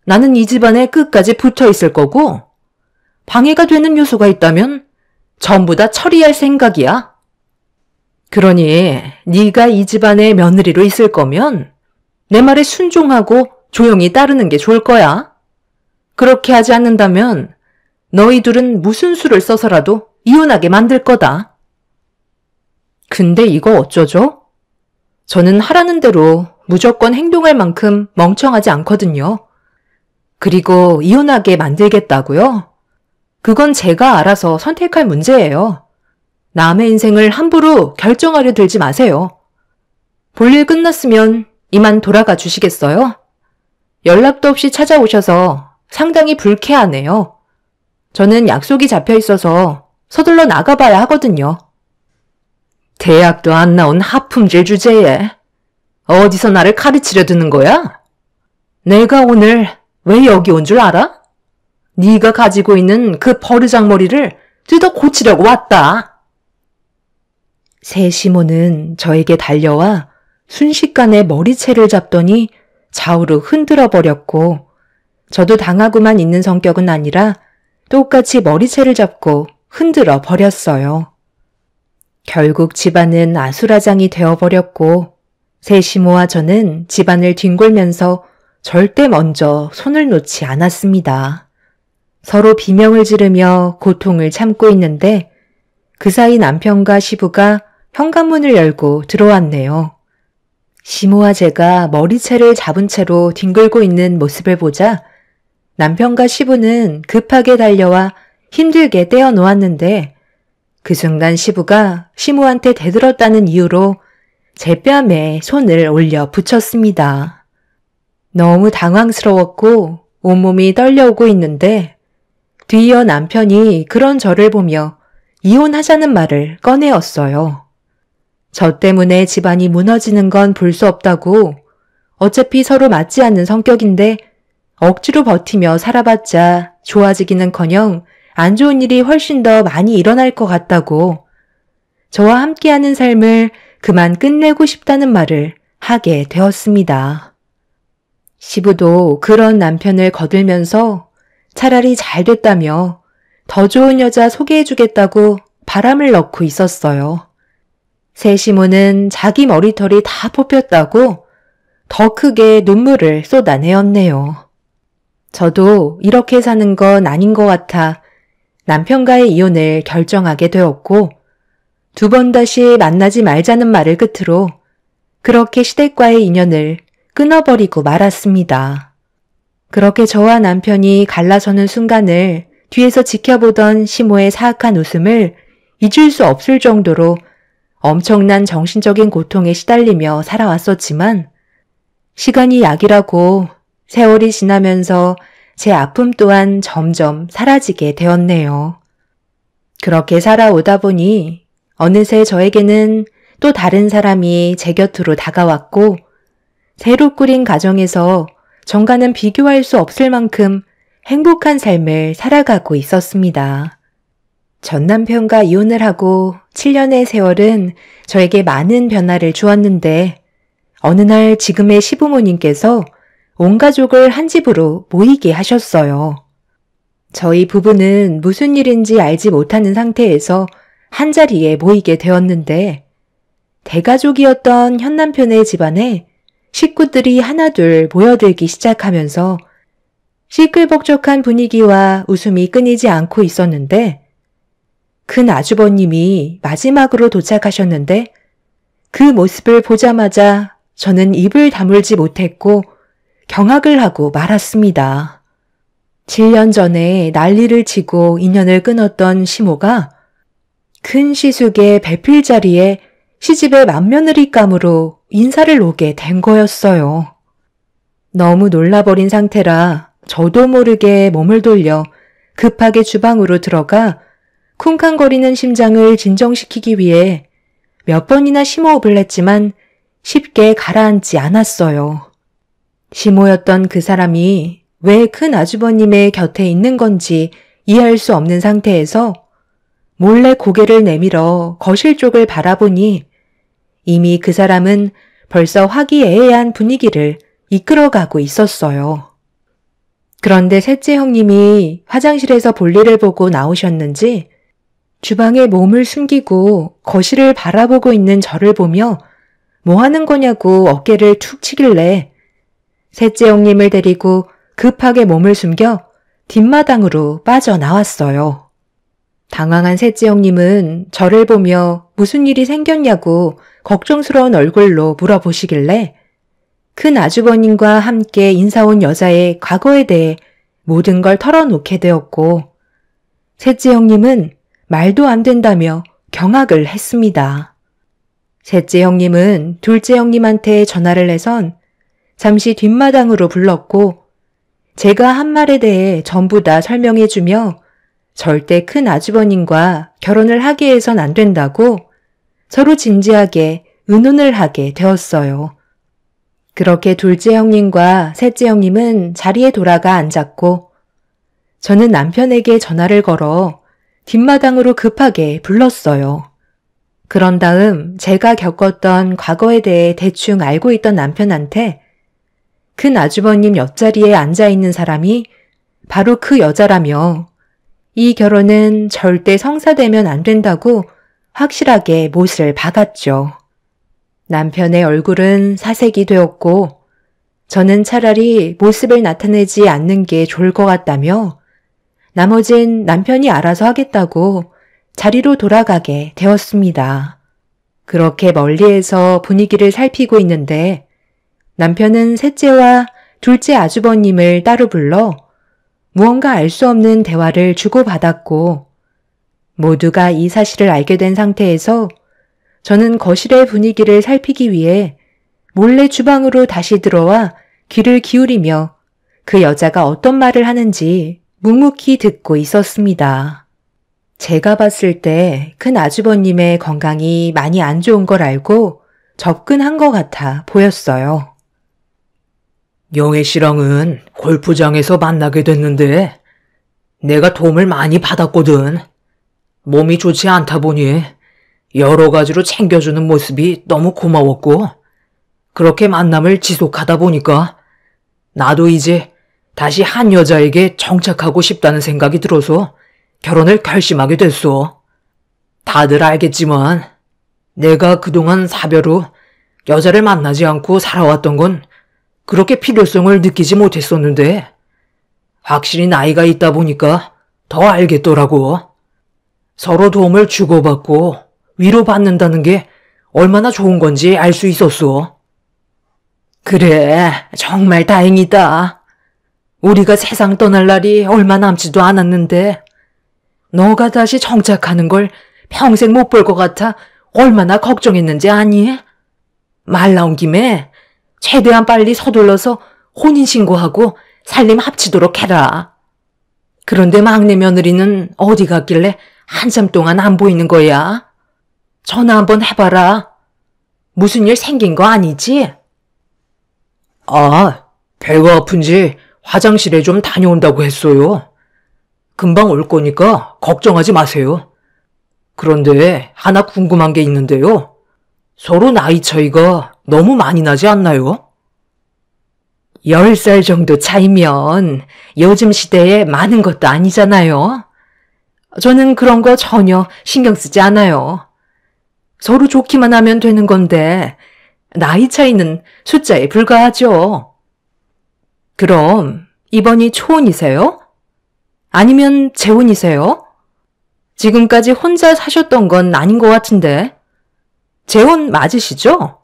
나는 이 집안에 끝까지 붙어 있을 거고 방해가 되는 요소가 있다면 전부 다 처리할 생각이야. 그러니 네가 이 집안의 며느리로 있을 거면 내 말에 순종하고 조용히 따르는 게 좋을 거야. 그렇게 하지 않는다면 너희 둘은 무슨 수를 써서라도 이혼하게 만들 거다. 근데 이거 어쩌죠? 저는 하라는 대로 무조건 행동할 만큼 멍청하지 않거든요. 그리고 이혼하게 만들겠다고요? 그건 제가 알아서 선택할 문제예요. 남의 인생을 함부로 결정하려 들지 마세요. 볼일 끝났으면 이만 돌아가 주시겠어요? 연락도 없이 찾아오셔서 상당히 불쾌하네요. 저는 약속이 잡혀 있어서 서둘러 나가봐야 하거든요. 대학도 안 나온 하품질 주제에 어디서 나를 가르치려 드는 거야? 내가 오늘 왜 여기 온 줄 알아? 네가 가지고 있는 그 버르장머리를 뜯어 고치려고 왔다. 새 시모는 저에게 달려와 순식간에 머리채를 잡더니 좌우로 흔들어 버렸고, 저도 당하고만 있는 성격은 아니라 똑같이 머리채를 잡고 흔들어 버렸어요. 결국 집안은 아수라장이 되어버렸고, 새 시모와 저는 집안을 뒹굴면서 절대 먼저 손을 놓지 않았습니다. 서로 비명을 지르며 고통을 참고 있는데 그 사이 남편과 시부가 현관문을 열고 들어왔네요. 시모와 제가 머리채를 잡은 채로 뒹굴고 있는 모습을 보자 남편과 시부는 급하게 달려와 힘들게 떼어 놓았는데 그 순간 시부가 시모한테 대들었다는 이유로 제 뺨에 손을 올려 붙였습니다. 너무 당황스러웠고 온몸이 떨려오고 있는데 뒤이어 남편이 그런 저를 보며 이혼하자는 말을 꺼내었어요. 저 때문에 집안이 무너지는 건 볼 수 없다고, 어차피 서로 맞지 않는 성격인데 억지로 버티며 살아봤자 좋아지기는커녕 안 좋은 일이 훨씬 더 많이 일어날 것 같다고, 저와 함께하는 삶을 그만 끝내고 싶다는 말을 하게 되었습니다. 시부도 그런 남편을 거들면서 차라리 잘 됐다며 더 좋은 여자 소개해주겠다고 바람을 넣고 있었어요. 새 시모는 자기 머리털이 다 뽑혔다고 더 크게 눈물을 쏟아내었네요. 저도 이렇게 사는 건 아닌 것 같아 남편과의 이혼을 결정하게 되었고, 2번 다시 만나지 말자는 말을 끝으로 그렇게 시댁과의 인연을 끊어버리고 말았습니다. 그렇게 저와 남편이 갈라서는 순간을 뒤에서 지켜보던 시모의 사악한 웃음을 잊을 수 없을 정도로 엄청난 정신적인 고통에 시달리며 살아왔었지만, 시간이 약이라고 세월이 지나면서 제 아픔 또한 점점 사라지게 되었네요. 그렇게 살아오다 보니 어느새 저에게는 또 다른 사람이 제 곁으로 다가왔고, 새로 꾸린 가정에서 전과는 비교할 수 없을 만큼 행복한 삶을 살아가고 있었습니다. 전 남편과 이혼을 하고 7년의 세월은 저에게 많은 변화를 주었는데, 어느 날 지금의 시부모님께서 온 가족을 한 집으로 모이게 하셨어요. 저희 부부는 무슨 일인지 알지 못하는 상태에서 한자리에 모이게 되었는데, 대가족이었던 현남편의 집안에 식구들이 하나둘 모여들기 시작하면서 시끌벅적한 분위기와 웃음이 끊이지 않고 있었는데, 큰 아주버님이 마지막으로 도착하셨는데 그 모습을 보자마자 저는 입을 다물지 못했고 경악을 하고 말았습니다. 7년 전에 난리를 치고 인연을 끊었던 시모가 큰 시숙의 배필 자리에 시집의 맏며느리감으로 인사를 오게 된 거였어요. 너무 놀라버린 상태라 저도 모르게 몸을 돌려 급하게 주방으로 들어가 쿵쾅거리는 심장을 진정시키기 위해 몇 번이나 심호흡을 했지만 쉽게 가라앉지 않았어요. 시모였던 그 사람이 왜 큰 아주버님의 곁에 있는 건지 이해할 수 없는 상태에서 몰래 고개를 내밀어 거실 쪽을 바라보니 이미 그 사람은 벌써 화기애애한 분위기를 이끌어가고 있었어요. 그런데 셋째 형님이 화장실에서 볼일을 보고 나오셨는지 주방에 몸을 숨기고 거실을 바라보고 있는 저를 보며 뭐 하는 거냐고 어깨를 툭 치길래 셋째 형님을 데리고 급하게 몸을 숨겨 뒷마당으로 빠져나왔어요. 당황한 셋째 형님은 저를 보며 무슨 일이 생겼냐고 걱정스러운 얼굴로 물어보시길래 큰 아주버님과 함께 인사 온 여자의 과거에 대해 모든 걸 털어놓게 되었고 셋째 형님은 말도 안 된다며 경악을 했습니다. 셋째 형님은 둘째 형님한테 전화를 해선 잠시 뒷마당으로 불렀고 제가 한 말에 대해 전부 다 설명해주며 절대 큰 아주버님과 결혼을 하게 해선 안 된다고 서로 진지하게 의논을 하게 되었어요. 그렇게 둘째 형님과 셋째 형님은 자리에 돌아가 앉았고 저는 남편에게 전화를 걸어 뒷마당으로 급하게 불렀어요. 그런 다음 제가 겪었던 과거에 대해 대충 알고 있던 남편한테 큰 아주버님 옆자리에 앉아있는 사람이 바로 그 여자라며 이 결혼은 절대 성사되면 안 된다고 확실하게 못을 박았죠. 남편의 얼굴은 사색이 되었고 저는 차라리 모습을 나타내지 않는 게 좋을 것 같다며 나머진 남편이 알아서 하겠다고 자리로 돌아가게 되었습니다. 그렇게 멀리에서 분위기를 살피고 있는데 남편은 셋째와 둘째 아주버님을 따로 불러 무언가 알 수 없는 대화를 주고받았고 모두가 이 사실을 알게 된 상태에서 저는 거실의 분위기를 살피기 위해 몰래 주방으로 다시 들어와 귀를 기울이며 그 여자가 어떤 말을 하는지 묵묵히 듣고 있었습니다. 제가 봤을 때 큰 아주버님의 건강이 많이 안 좋은 걸 알고 접근한 것 같아 보였어요. 영애 씨랑은 골프장에서 만나게 됐는데 내가 도움을 많이 받았거든. 몸이 좋지 않다 보니 여러 가지로 챙겨주는 모습이 너무 고마웠고 그렇게 만남을 지속하다 보니까 나도 이제 다시 한 여자에게 정착하고 싶다는 생각이 들어서 결혼을 결심하게 됐어. 다들 알겠지만 내가 그동안 사별 후 여자를 만나지 않고 살아왔던 건 그렇게 필요성을 느끼지 못했었는데 확실히 나이가 있다 보니까 더 알겠더라고. 서로 도움을 주고받고 위로받는다는 게 얼마나 좋은 건지 알 수 있었어. 그래, 정말 다행이다. 우리가 세상 떠날 날이 얼마 남지도 않았는데 너가 다시 정착하는 걸 평생 못 볼 것 같아 얼마나 걱정했는지 아니? 말 나온 김에 최대한 빨리 서둘러서 혼인신고하고 살림 합치도록 해라. 그런데 막내 며느리는 어디 갔길래 한참 동안 안 보이는 거야? 전화 한번 해봐라. 무슨 일 생긴 거 아니지? 아, 배가 아픈지 화장실에 좀 다녀온다고 했어요. 금방 올 거니까 걱정하지 마세요. 그런데 하나 궁금한 게 있는데요. 서로 나이 차이가 너무 많이 나지 않나요? 10살 정도 차이면 요즘 시대에 많은 것도 아니잖아요. 저는 그런 거 전혀 신경 쓰지 않아요. 서로 좋기만 하면 되는 건데 나이 차이는 숫자에 불과하죠. 그럼 이번이 초혼이세요? 아니면 재혼이세요? 지금까지 혼자 사셨던 건 아닌 것 같은데. 재혼 맞으시죠?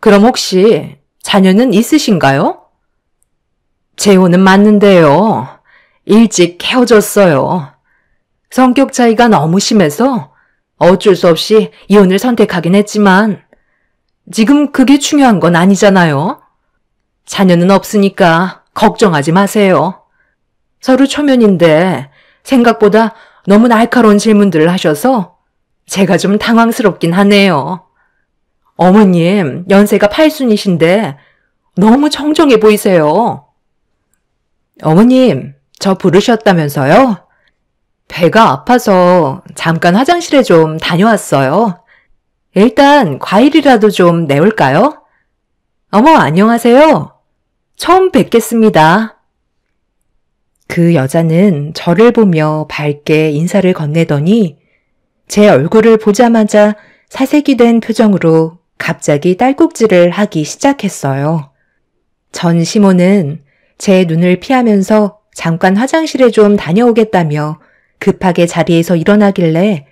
그럼 혹시 자녀는 있으신가요? 재혼은 맞는데요. 일찍 헤어졌어요. 성격 차이가 너무 심해서 어쩔 수 없이 이혼을 선택하긴 했지만 지금 그게 중요한 건 아니잖아요. 자녀는 없으니까 걱정하지 마세요. 서로 초면인데 생각보다 너무 날카로운 질문들을 하셔서 제가 좀 당황스럽긴 하네요. 어머님, 연세가 8순이신데 너무 정정해 보이세요. 어머님, 저 부르셨다면서요? 배가 아파서 잠깐 화장실에 좀 다녀왔어요. 일단 과일이라도 좀 내올까요? 어머, 안녕하세요. 처음 뵙겠습니다. 그 여자는 저를 보며 밝게 인사를 건네더니 제 얼굴을 보자마자 사색이 된 표정으로 갑자기 딸꾹질을 하기 시작했어요. 전 시모는 제 눈을 피하면서 잠깐 화장실에 좀 다녀오겠다며 급하게 자리에서 일어나길래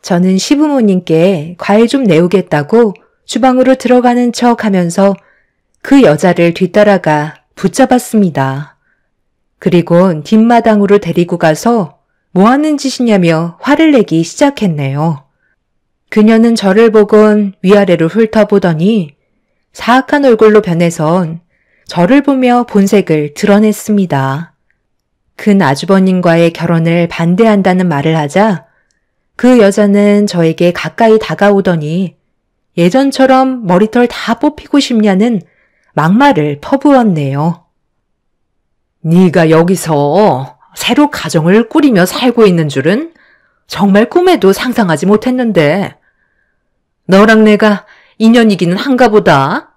저는 시부모님께 과일 좀 내오겠다고 주방으로 들어가는 척 하면서 그 여자를 뒤따라가 붙잡았습니다. 그리고 뒷마당으로 데리고 가서 뭐 하는 짓이냐며 화를 내기 시작했네요. 그녀는 저를 보곤 위아래로 훑어보더니 사악한 얼굴로 변해선 저를 보며 본색을 드러냈습니다. 큰 아주버님과의 결혼을 반대한다는 말을 하자 그 여자는 저에게 가까이 다가오더니 예전처럼 머리털 다 뽑히고 싶냐는 막말을 퍼부었네요. 네가 여기서 새로 가정을 꾸리며 살고 있는 줄은 정말 꿈에도 상상하지 못했는데 너랑 내가 인연이기는 한가 보다.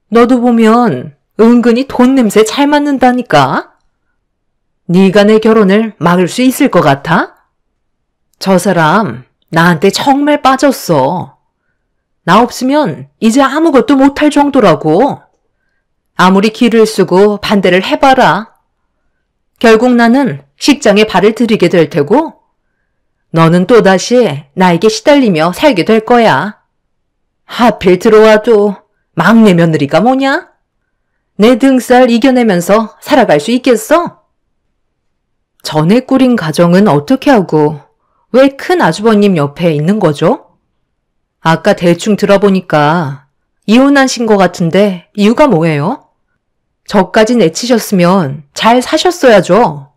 너도 보면 은근히 돈 냄새 잘 맡는다니까. 네가 내 결혼을 막을 수 있을 것 같아? 저 사람 나한테 정말 빠졌어. 나 없으면 이제 아무것도 못할 정도라고. 아무리 기를 쓰고 반대를 해봐라. 결국 나는 식장에 발을 들이게 될 테고 너는 또다시 나에게 시달리며 살게 될 거야. 하필 들어와도 막내 며느리가 뭐냐? 내 등살 이겨내면서 살아갈 수 있겠어? 전에 꾸린 가정은 어떻게 하고 왜 큰 아주버님 옆에 있는 거죠? 아까 대충 들어보니까 이혼하신 것 같은데 이유가 뭐예요? 저까지 내치셨으면 잘 사셨어야죠.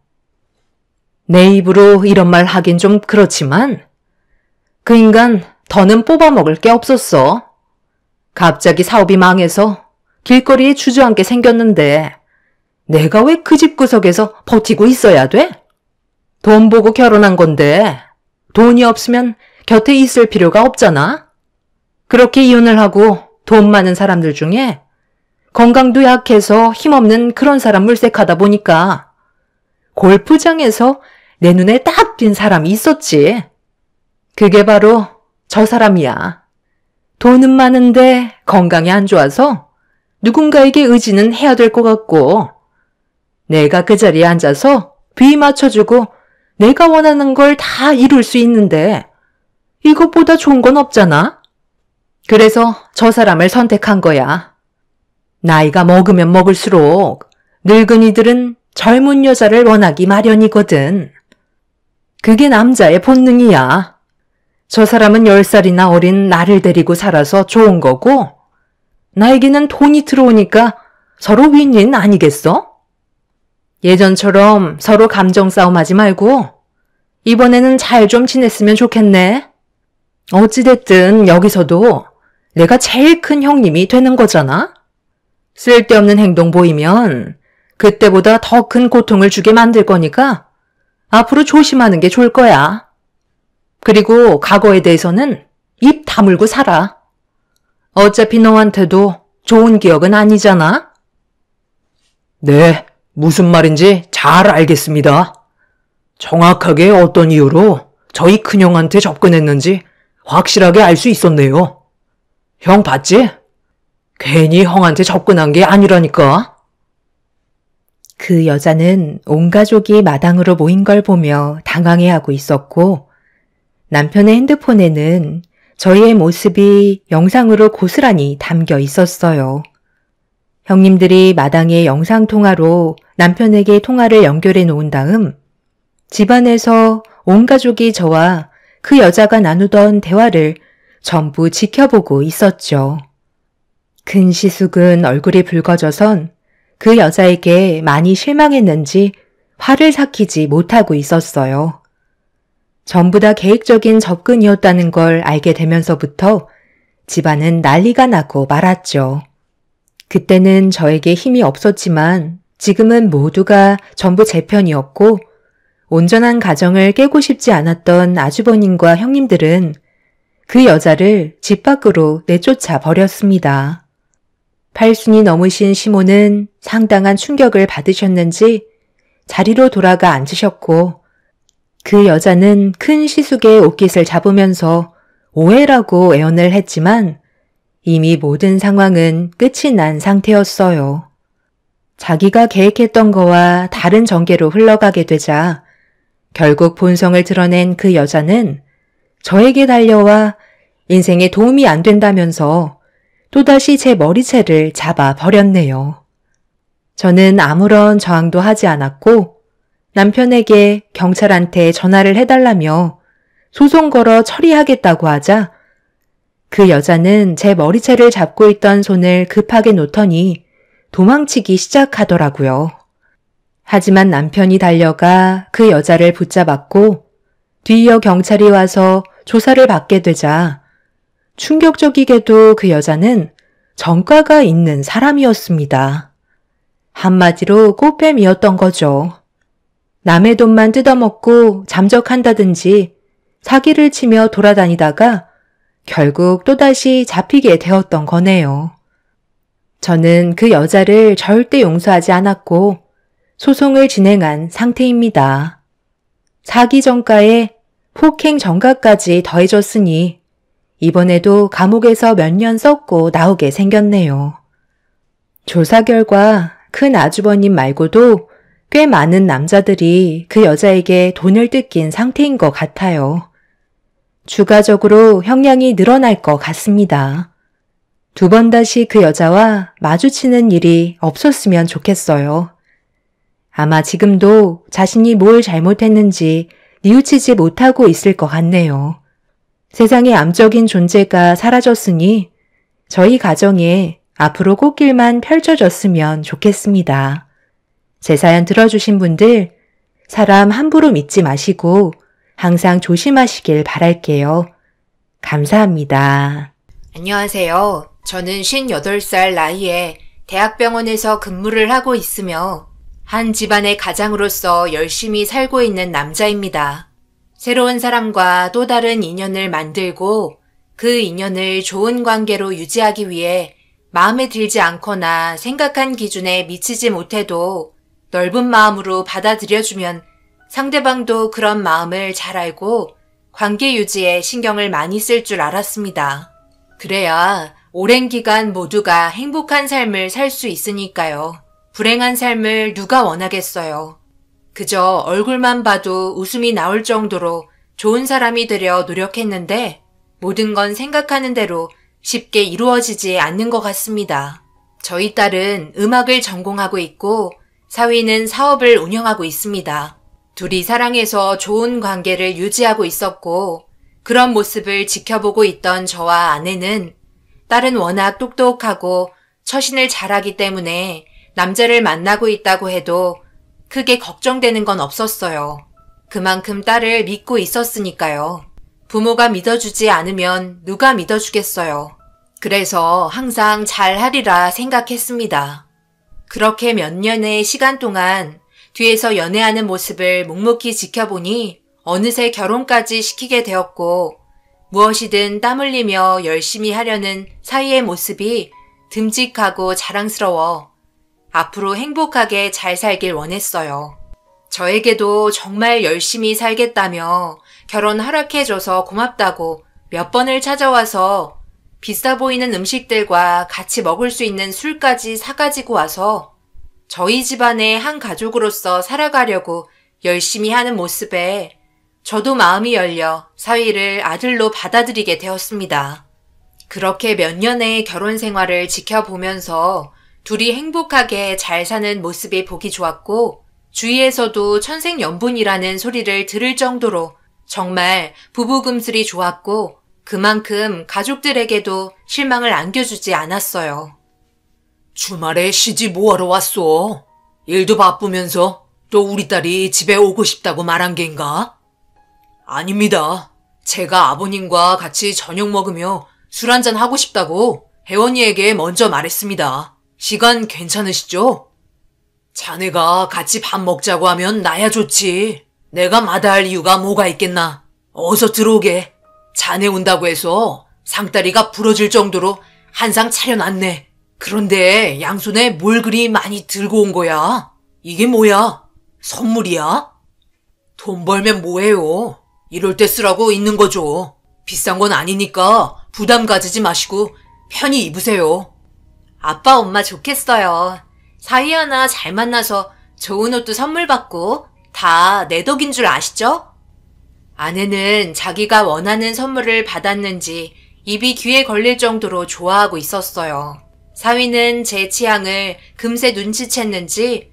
내 입으로 이런 말 하긴 좀 그렇지만 그 인간 더는 뽑아먹을 게 없었어. 갑자기 사업이 망해서 길거리에 주저앉게 생겼는데 내가 왜 그 집 구석에서 버티고 있어야 돼? 돈 보고 결혼한 건데 돈이 없으면 곁에 있을 필요가 없잖아. 그렇게 이혼을 하고 돈 많은 사람들 중에 건강도 약해서 힘없는 그런 사람 물색하다 보니까 골프장에서 내 눈에 딱 띈 사람이 있었지. 그게 바로 저 사람이야. 돈은 많은데 건강이 안 좋아서 누군가에게 의지는 해야 될 것 같고 내가 그 자리에 앉아서 비 맞춰주고 내가 원하는 걸 다 이룰 수 있는데 이것보다 좋은 건 없잖아. 그래서 저 사람을 선택한 거야. 나이가 먹으면 먹을수록 늙은이들은 젊은 여자를 원하기 마련이거든. 그게 남자의 본능이야. 저 사람은 10살이나 어린 나를 데리고 살아서 좋은 거고 나에게는 돈이 들어오니까 서로 윈윈 아니겠어? 예전처럼 서로 감정 싸움하지 말고 이번에는 잘 좀 지냈으면 좋겠네. 어찌됐든 여기서도 내가 제일 큰 형님이 되는 거잖아. 쓸데없는 행동 보이면 그때보다 더 큰 고통을 주게 만들 거니까 앞으로 조심하는 게 좋을 거야. 그리고 과거에 대해서는 입 다물고 살아. 어차피 너한테도 좋은 기억은 아니잖아. 네, 무슨 말인지 잘 알겠습니다. 정확하게 어떤 이유로 저희 큰형한테 접근했는지 확실하게 알 수 있었네요. 형 봤지? 괜히 형한테 접근한 게 아니라니까. 그 여자는 온 가족이 마당으로 모인 걸 보며 당황해하고 있었고 남편의 핸드폰에는 저희의 모습이 영상으로 고스란히 담겨 있었어요. 형님들이 마당의 영상통화로 남편에게 통화를 연결해 놓은 다음 집안에서 온 가족이 저와 그 여자가 나누던 대화를 전부 지켜보고 있었죠. 근 시숙은 얼굴이 붉어져선 그 여자에게 많이 실망했는지 화를 삭히지 못하고 있었어요. 전부 다 계획적인 접근이었다는 걸 알게 되면서부터 집안은 난리가 나고 말았죠. 그때는 저에게 힘이 없었지만 지금은 모두가 전부 제 편이었고 온전한 가정을 깨고 싶지 않았던 아주버님과 형님들은 그 여자를 집 밖으로 내쫓아 버렸습니다. 팔순이 넘으신 시모는 상당한 충격을 받으셨는지 자리로 돌아가 앉으셨고 그 여자는 큰 시숙의 옷깃을 잡으면서 오해라고 애언을 했지만 이미 모든 상황은 끝이 난 상태였어요. 자기가 계획했던 거와 다른 전개로 흘러가게 되자 결국 본성을 드러낸 그 여자는 저에게 달려와 인생에 도움이 안 된다면서 또다시 제 머리채를 잡아 버렸네요. 저는 아무런 저항도 하지 않았고 남편에게 경찰한테 전화를 해달라며 소송 걸어 처리하겠다고 하자 그 여자는 제 머리채를 잡고 있던 손을 급하게 놓더니 도망치기 시작하더라고요. 하지만 남편이 달려가 그 여자를 붙잡았고 뒤이어 경찰이 와서 조사를 받게 되자 충격적이게도 그 여자는 전과가 있는 사람이었습니다. 한마디로 꽃뱀이었던 거죠. 남의 돈만 뜯어먹고 잠적한다든지 사기를 치며 돌아다니다가 결국 또다시 잡히게 되었던 거네요. 저는 그 여자를 절대 용서하지 않았고 소송을 진행한 상태입니다. 사기 전과에 폭행 전과까지 더해졌으니 이번에도 감옥에서 몇 년 썩고 나오게 생겼네요. 조사 결과 큰 아주버님 말고도 꽤 많은 남자들이 그 여자에게 돈을 뜯긴 상태인 것 같아요. 추가적으로 형량이 늘어날 것 같습니다. 두 번 다시 그 여자와 마주치는 일이 없었으면 좋겠어요. 아마 지금도 자신이 뭘 잘못했는지 뉘우치지 못하고 있을 것 같네요. 세상의 암적인 존재가 사라졌으니 저희 가정에 앞으로 꽃길만 펼쳐졌으면 좋겠습니다. 제 사연 들어주신 분들 사람 함부로 믿지 마시고 항상 조심하시길 바랄게요. 감사합니다. 안녕하세요. 저는 58살 나이에 대학병원에서 근무를 하고 있으며 한 집안의 가장으로서 열심히 살고 있는 남자입니다. 새로운 사람과 또 다른 인연을 만들고 그 인연을 좋은 관계로 유지하기 위해 마음에 들지 않거나 생각한 기준에 미치지 못해도 넓은 마음으로 받아들여주면 상대방도 그런 마음을 잘 알고 관계 유지에 신경을 많이 쓸 줄 알았습니다. 그래야 오랜 기간 모두가 행복한 삶을 살 수 있으니까요. 불행한 삶을 누가 원하겠어요. 그저 얼굴만 봐도 웃음이 나올 정도로 좋은 사람이 되려 노력했는데 모든 건 생각하는 대로 쉽게 이루어지지 않는 것 같습니다. 저희 딸은 음악을 전공하고 있고 사위는 사업을 운영하고 있습니다. 둘이 사랑해서 좋은 관계를 유지하고 있었고 그런 모습을 지켜보고 있던 저와 아내는 딸은 워낙 똑똑하고 처신을 잘하기 때문에 남자를 만나고 있다고 해도 크게 걱정되는 건 없었어요. 그만큼 딸을 믿고 있었으니까요. 부모가 믿어주지 않으면 누가 믿어주겠어요. 그래서 항상 잘하리라 생각했습니다. 그렇게 몇 년의 시간 동안 뒤에서 연애하는 모습을 묵묵히 지켜보니 어느새 결혼까지 시키게 되었고 무엇이든 땀 흘리며 열심히 하려는 사이의 모습이 듬직하고 자랑스러워 앞으로 행복하게 잘 살길 원했어요. 저에게도 정말 열심히 살겠다며 결혼 허락해줘서 고맙다고 몇 번을 찾아와서 비싸 보이는 음식들과 같이 먹을 수 있는 술까지 사가지고 와서 저희 집안의 한 가족으로서 살아가려고 열심히 하는 모습에 저도 마음이 열려 사위를 아들로 받아들이게 되었습니다. 그렇게 몇 년의 결혼 생활을 지켜보면서 둘이 행복하게 잘 사는 모습이 보기 좋았고 주위에서도 천생연분이라는 소리를 들을 정도로 정말 부부금슬이 좋았고 그만큼 가족들에게도 실망을 안겨주지 않았어요. 주말에 시집 뭐하러 왔어? 일도 바쁘면서 또 우리 딸이 집에 오고 싶다고 말한 겐가? 아닙니다. 제가 아버님과 같이 저녁 먹으며 술 한잔 하고 싶다고 혜원이에게 먼저 말했습니다. 시간 괜찮으시죠? 자네가 같이 밥 먹자고 하면 나야 좋지. 내가 마다할 이유가 뭐가 있겠나. 어서 들어오게. 자네 온다고 해서 상다리가 부러질 정도로 한상 차려놨네. 그런데 양손에 뭘 그리 많이 들고 온 거야? 이게 뭐야? 선물이야? 돈 벌면 뭐해요? 이럴 때 쓰라고 있는 거죠. 비싼 건 아니니까 부담 가지지 마시고 편히 입으세요. 아빠, 엄마 좋겠어요. 사위 하나 잘 만나서 좋은 옷도 선물 받고 다 내 덕인 줄 아시죠? 아내는 자기가 원하는 선물을 받았는지 입이 귀에 걸릴 정도로 좋아하고 있었어요. 사위는 제 취향을 금세 눈치챘는지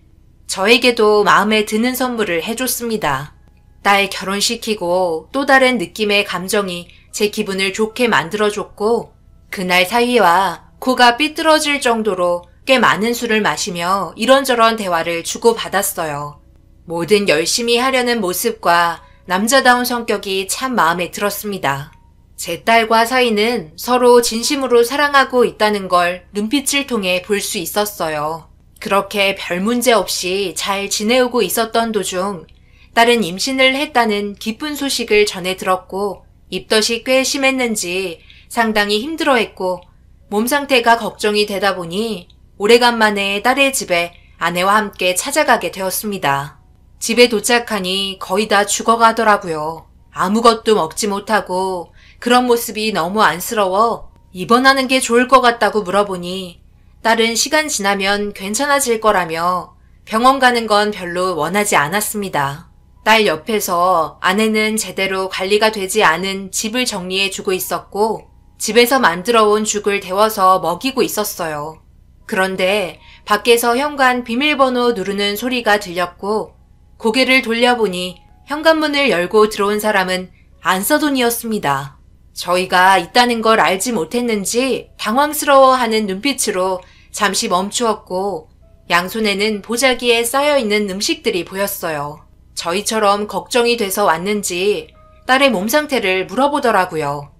저에게도 마음에 드는 선물을 해줬습니다. 딸 결혼시키고 또 다른 느낌의 감정이 제 기분을 좋게 만들어줬고 그날 사위와 코가 삐뚤어질 정도로 꽤 많은 술을 마시며 이런저런 대화를 주고받았어요. 뭐든 열심히 하려는 모습과 남자다운 성격이 참 마음에 들었습니다. 제 딸과 사위는 서로 진심으로 사랑하고 있다는 걸 눈빛을 통해 볼 수 있었어요. 그렇게 별 문제 없이 잘 지내오고 있었던 도중 딸은 임신을 했다는 기쁜 소식을 전해 들었고 입덧이 꽤 심했는지 상당히 힘들어했고 몸 상태가 걱정이 되다 보니 오래간만에 딸의 집에 아내와 함께 찾아가게 되었습니다. 집에 도착하니 거의 다 죽어가더라고요. 아무것도 먹지 못하고 그런 모습이 너무 안쓰러워 입원하는 게 좋을 것 같다고 물어보니 딸은 시간 지나면 괜찮아질 거라며 병원 가는 건 별로 원하지 않았습니다. 딸 옆에서 아내는 제대로 관리가 되지 않은 집을 정리해주고 있었고 집에서 만들어 온 죽을 데워서 먹이고 있었어요. 그런데 밖에서 현관 비밀번호 누르는 소리가 들렸고 고개를 돌려보니 현관문을 열고 들어온 사람은 안사돈이었습니다. 저희가 있다는 걸 알지 못했는지 당황스러워하는 눈빛으로 잠시 멈추었고 양손에는 보자기에 쌓여있는 음식들이 보였어요. 저희처럼 걱정이 돼서 왔는지 딸의 몸 상태를 물어보더라고요.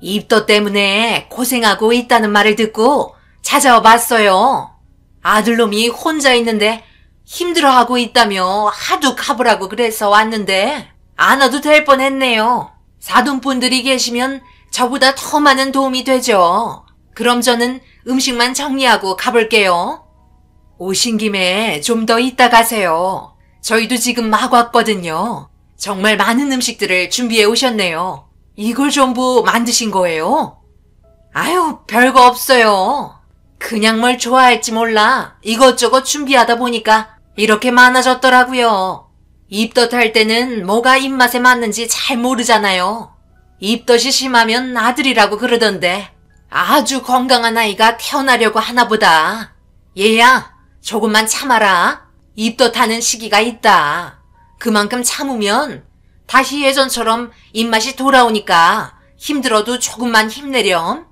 입덧 때문에 고생하고 있다는 말을 듣고 찾아와 봤어요. 아들놈이 혼자 있는데 힘들어하고 있다며 하도 가보라고 그래서 왔는데 안 와도 될 뻔했네요. 사돈분들이 계시면 저보다 더 많은 도움이 되죠. 그럼 저는 음식만 정리하고 가볼게요. 오신 김에 좀 더 있다 가세요. 저희도 지금 막 왔거든요. 정말 많은 음식들을 준비해 오셨네요. 이걸 전부 만드신 거예요? 아유, 별거 없어요. 그냥 뭘 좋아할지 몰라 이것저것 준비하다 보니까 이렇게 많아졌더라고요. 입덧 할 때는 뭐가 입맛에 맞는지 잘 모르잖아요. 입덧이 심하면 아들이라고 그러던데 아주 건강한 아이가 태어나려고 하나 보다. 얘야, 조금만 참아라. 입덧하는 시기가 있다. 그만큼 참으면 다시 예전처럼 입맛이 돌아오니까 힘들어도 조금만 힘내렴.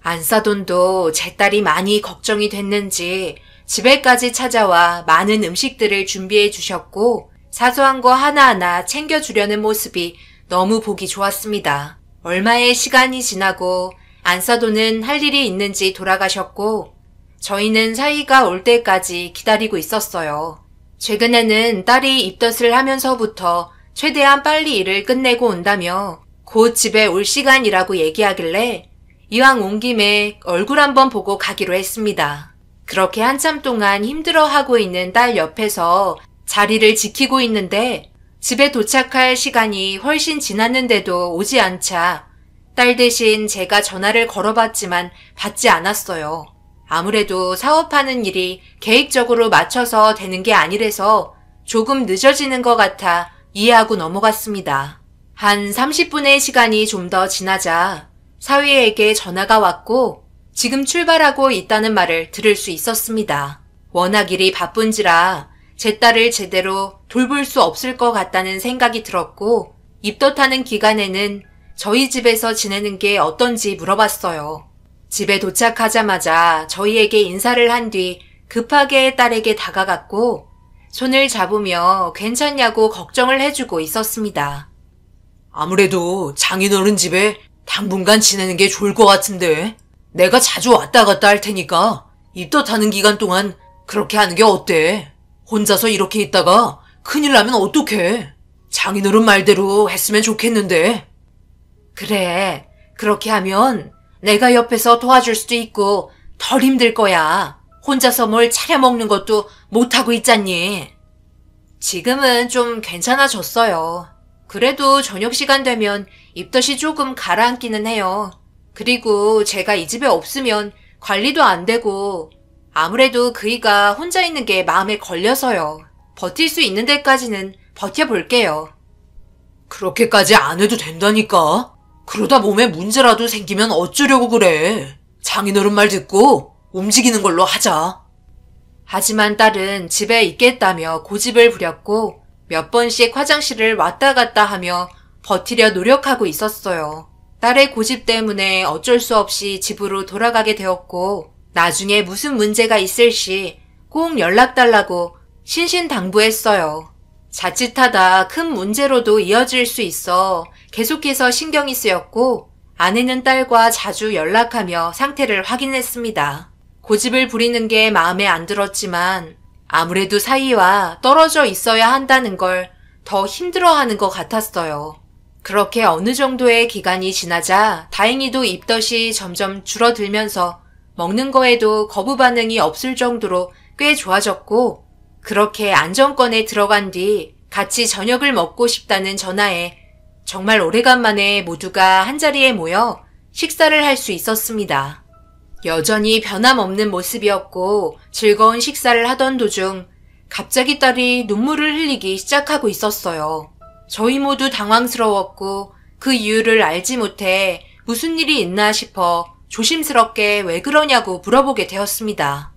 안사돈도 제 딸이 많이 걱정이 됐는지 집에까지 찾아와 많은 음식들을 준비해 주셨고 사소한 거 하나하나 챙겨주려는 모습이 너무 보기 좋았습니다. 얼마의 시간이 지나고 안사돈은 할 일이 있는지 돌아가셨고 저희는 사위가 올 때까지 기다리고 있었어요. 최근에는 딸이 입덧을 하면서부터 최대한 빨리 일을 끝내고 온다며 곧 집에 올 시간이라고 얘기하길래 이왕 온 김에 얼굴 한번 보고 가기로 했습니다. 그렇게 한참 동안 힘들어하고 있는 딸 옆에서 자리를 지키고 있는데 집에 도착할 시간이 훨씬 지났는데도 오지 않자 딸 대신 제가 전화를 걸어봤지만 받지 않았어요. 아무래도 사업하는 일이 계획적으로 맞춰서 되는 게 아니라서 조금 늦어지는 것 같아 이해하고 넘어갔습니다. 한 30분의 시간이 좀 더 지나자 사위에게 전화가 왔고 지금 출발하고 있다는 말을 들을 수 있었습니다. 워낙 일이 바쁜지라 제 딸을 제대로 돌볼 수 없을 것 같다는 생각이 들었고 입덧하는 기간에는 저희 집에서 지내는 게 어떤지 물어봤어요. 집에 도착하자마자 저희에게 인사를 한 뒤 급하게 딸에게 다가갔고 손을 잡으며 괜찮냐고 걱정을 해주고 있었습니다. 아무래도 장인어른 집에 당분간 지내는 게 좋을 것 같은데 내가 자주 왔다 갔다 할 테니까 입덧하는 기간 동안 그렇게 하는 게 어때? 혼자서 이렇게 있다가 큰일 나면 어떡해? 장인어른 말대로 했으면 좋겠는데. 그래, 그렇게 하면 내가 옆에서 도와줄 수도 있고 덜 힘들 거야. 혼자서 뭘 차려 먹는 것도 못하고 있잖니. 지금은 좀 괜찮아졌어요. 그래도 저녁 시간 되면 입덧이 조금 가라앉기는 해요. 그리고 제가 이 집에 없으면 관리도 안 되고 아무래도 그이가 혼자 있는 게 마음에 걸려서요. 버틸 수 있는 데까지는 버텨볼게요. 그렇게까지 안 해도 된다니까. 그러다 몸에 문제라도 생기면 어쩌려고 그래. 장인어른 말 듣고 움직이는 걸로 하자. 하지만 딸은 집에 있겠다며 고집을 부렸고 몇 번씩 화장실을 왔다 갔다 하며 버티려 노력하고 있었어요. 딸의 고집 때문에 어쩔 수 없이 집으로 돌아가게 되었고 나중에 무슨 문제가 있을 시 꼭 연락달라고 신신당부했어요. 자칫하다 큰 문제로도 이어질 수 있어 계속해서 신경이 쓰였고 아내는 딸과 자주 연락하며 상태를 확인했습니다. 고집을 부리는 게 마음에 안 들었지만 아무래도 사이와 떨어져 있어야 한다는 걸 더 힘들어하는 것 같았어요. 그렇게 어느 정도의 기간이 지나자 다행히도 입덧이 점점 줄어들면서 먹는 거에도 거부 반응이 없을 정도로 꽤 좋아졌고 그렇게 안정권에 들어간 뒤 같이 저녁을 먹고 싶다는 전화에 정말 오래간만에 모두가 한자리에 모여 식사를 할 수 있었습니다. 여전히 변함없는 모습이었고 즐거운 식사를 하던 도중 갑자기 딸이 눈물을 흘리기 시작하고 있었어요. 저희 모두 당황스러웠고 그 이유를 알지 못해 무슨 일이 있나 싶어 조심스럽게 왜 그러냐고 물어보게 되었습니다.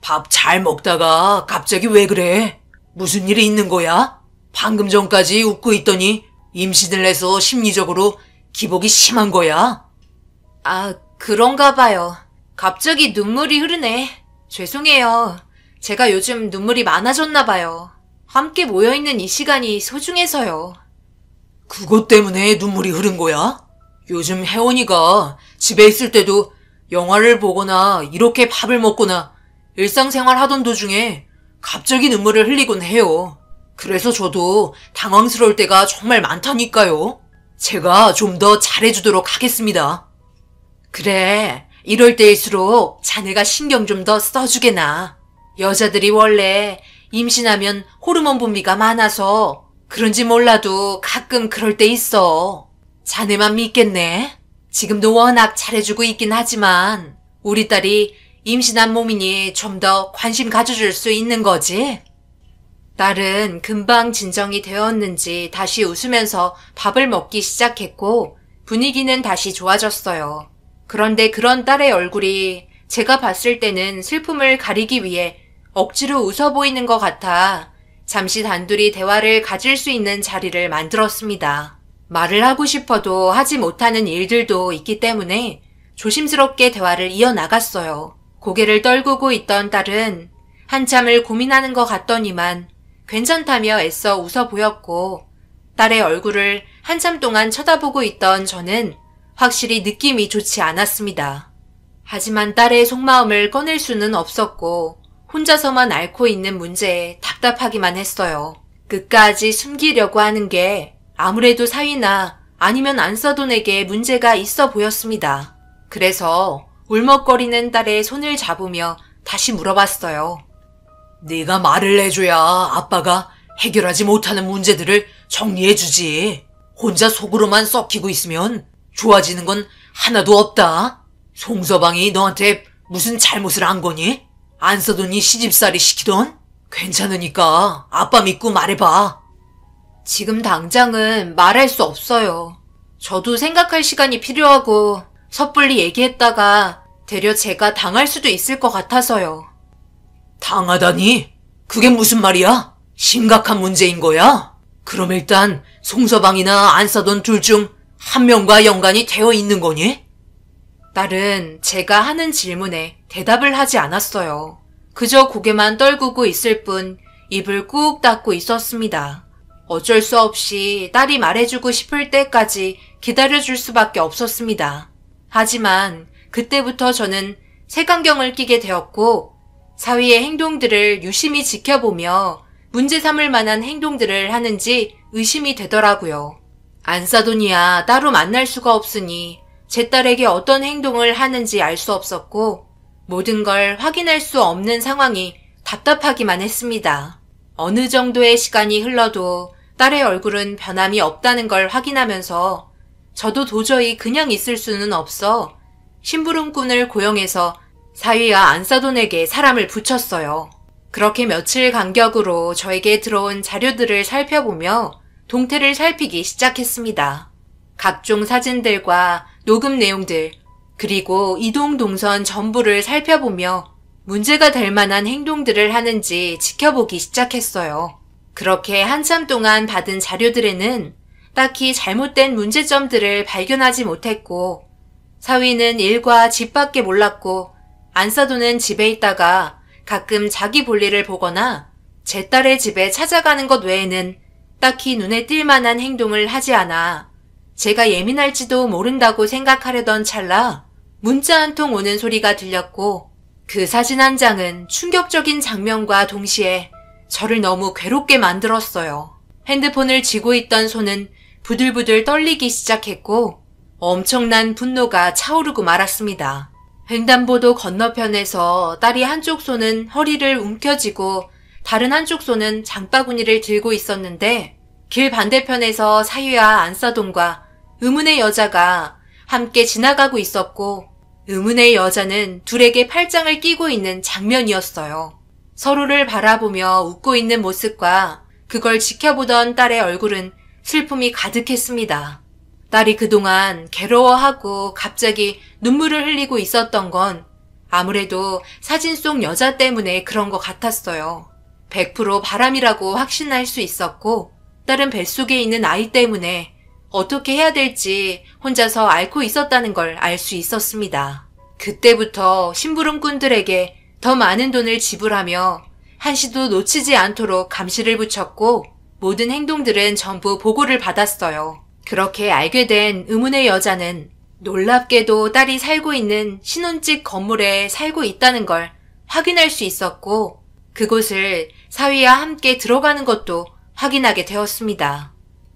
밥 잘 먹다가 갑자기 왜 그래? 무슨 일이 있는 거야? 방금 전까지 웃고 있더니 임신을 해서 심리적으로 기복이 심한 거야? 아, 그런가 봐요. 갑자기 눈물이 흐르네. 죄송해요. 제가 요즘 눈물이 많아졌나 봐요. 함께 모여있는 이 시간이 소중해서요. 그것 때문에 눈물이 흐른 거야? 요즘 혜원이가 집에 있을 때도 영화를 보거나 이렇게 밥을 먹거나 일상생활 하던 도중에 갑자기 눈물을 흘리곤 해요. 그래서 저도 당황스러울 때가 정말 많다니까요. 제가 좀 더 잘해주도록 하겠습니다. 그래, 이럴 때일수록 자네가 신경 좀 더 써주게나. 여자들이 원래 임신하면 호르몬 분비가 많아서 그런지 몰라도 가끔 그럴 때 있어. 자네만 믿겠네. 지금도 워낙 잘해주고 있긴 하지만 우리 딸이 임신한 몸이니 좀 더 관심 가져줄 수 있는 거지? 딸은 금방 진정이 되었는지 다시 웃으면서 밥을 먹기 시작했고 분위기는 다시 좋아졌어요. 그런데 그런 딸의 얼굴이 제가 봤을 때는 슬픔을 가리기 위해 억지로 웃어 보이는 것 같아 잠시 단둘이 대화를 가질 수 있는 자리를 만들었습니다. 말을 하고 싶어도 하지 못하는 일들도 있기 때문에 조심스럽게 대화를 이어나갔어요. 고개를 떨구고 있던 딸은 한참을 고민하는 것 같더니만 괜찮다며 애써 웃어 보였고 딸의 얼굴을 한참 동안 쳐다보고 있던 저는 확실히 느낌이 좋지 않았습니다. 하지만 딸의 속마음을 꺼낼 수는 없었고 혼자서만 앓고 있는 문제에 답답하기만 했어요. 끝까지 숨기려고 하는 게 아무래도 사위나 아니면 안사돈에게 문제가 있어 보였습니다. 그래서 울먹거리는 딸의 손을 잡으며 다시 물어봤어요. 네가 말을 해줘야 아빠가 해결하지 못하는 문제들을 정리해주지. 혼자 속으로만 썩히고 있으면 좋아지는 건 하나도 없다. 송서방이 너한테 무슨 잘못을 한 거니? 안사돈이 시집살이 시키던? 괜찮으니까 아빠 믿고 말해봐. 지금 당장은 말할 수 없어요. 저도 생각할 시간이 필요하고 섣불리 얘기했다가 되려 제가 당할 수도 있을 것 같아서요. 당하다니? 그게 무슨 말이야? 심각한 문제인 거야? 그럼 일단 송서방이나 안사돈 둘 중 한 명과 연관이 되어 있는 거니? 딸은 제가 하는 질문에 대답을 하지 않았어요. 그저 고개만 떨구고 있을 뿐 입을 꾹 닫고 있었습니다. 어쩔 수 없이 딸이 말해주고 싶을 때까지 기다려줄 수밖에 없었습니다. 하지만 그때부터 저는 색안경을 끼게 되었고 사위의 행동들을 유심히 지켜보며 문제 삼을 만한 행동들을 하는지 의심이 되더라고요. 안사돈이야 따로 만날 수가 없으니 제 딸에게 어떤 행동을 하는지 알 수 없었고 모든 걸 확인할 수 없는 상황이 답답하기만 했습니다. 어느 정도의 시간이 흘러도 딸의 얼굴은 변함이 없다는 걸 확인하면서 저도 도저히 그냥 있을 수는 없어 심부름꾼을 고용해서 사위와 안사돈에게 사람을 붙였어요. 그렇게 며칠 간격으로 저에게 들어온 자료들을 살펴보며 동태를 살피기 시작했습니다. 각종 사진들과 녹음 내용들, 그리고 이동 동선 전부를 살펴보며 문제가 될 만한 행동들을 하는지 지켜보기 시작했어요. 그렇게 한참 동안 받은 자료들에는 딱히 잘못된 문제점들을 발견하지 못했고, 사위는 일과 집밖에 몰랐고 안사돈은 집에 있다가 가끔 자기 볼일을 보거나 제 딸의 집에 찾아가는 것 외에는 딱히 눈에 띌 만한 행동을 하지 않아 제가 예민할지도 모른다고 생각하려던 찰나 문자 한 통 오는 소리가 들렸고, 그 사진 한 장은 충격적인 장면과 동시에 저를 너무 괴롭게 만들었어요. 핸드폰을 쥐고 있던 손은 부들부들 떨리기 시작했고 엄청난 분노가 차오르고 말았습니다. 횡단보도 건너편에서 딸이 한쪽 손은 허리를 움켜쥐고 다른 한쪽 손은 장바구니를 들고 있었는데, 길 반대편에서 사위와 안사돈과 의문의 여자가 함께 지나가고 있었고, 의문의 여자는 둘에게 팔짱을 끼고 있는 장면이었어요. 서로를 바라보며 웃고 있는 모습과 그걸 지켜보던 딸의 얼굴은 슬픔이 가득했습니다. 딸이 그동안 괴로워하고 갑자기 눈물을 흘리고 있었던 건 아무래도 사진 속 여자 때문에 그런 것 같았어요. 100% 바람이라고 확신할 수 있었고, 딸은 뱃속에 있는 아이 때문에 어떻게 해야 될지 혼자서 앓고 있었다는 걸 알 수 있었습니다. 그때부터 심부름꾼들에게 더 많은 돈을 지불하며 한시도 놓치지 않도록 감시를 붙였고, 모든 행동들은 전부 보고를 받았어요. 그렇게 알게 된 의문의 여자는 놀랍게도 딸이 살고 있는 신혼집 건물에 살고 있다는 걸 확인할 수 있었고, 그곳을 사위와 함께 들어가는 것도 확인하게 되었습니다.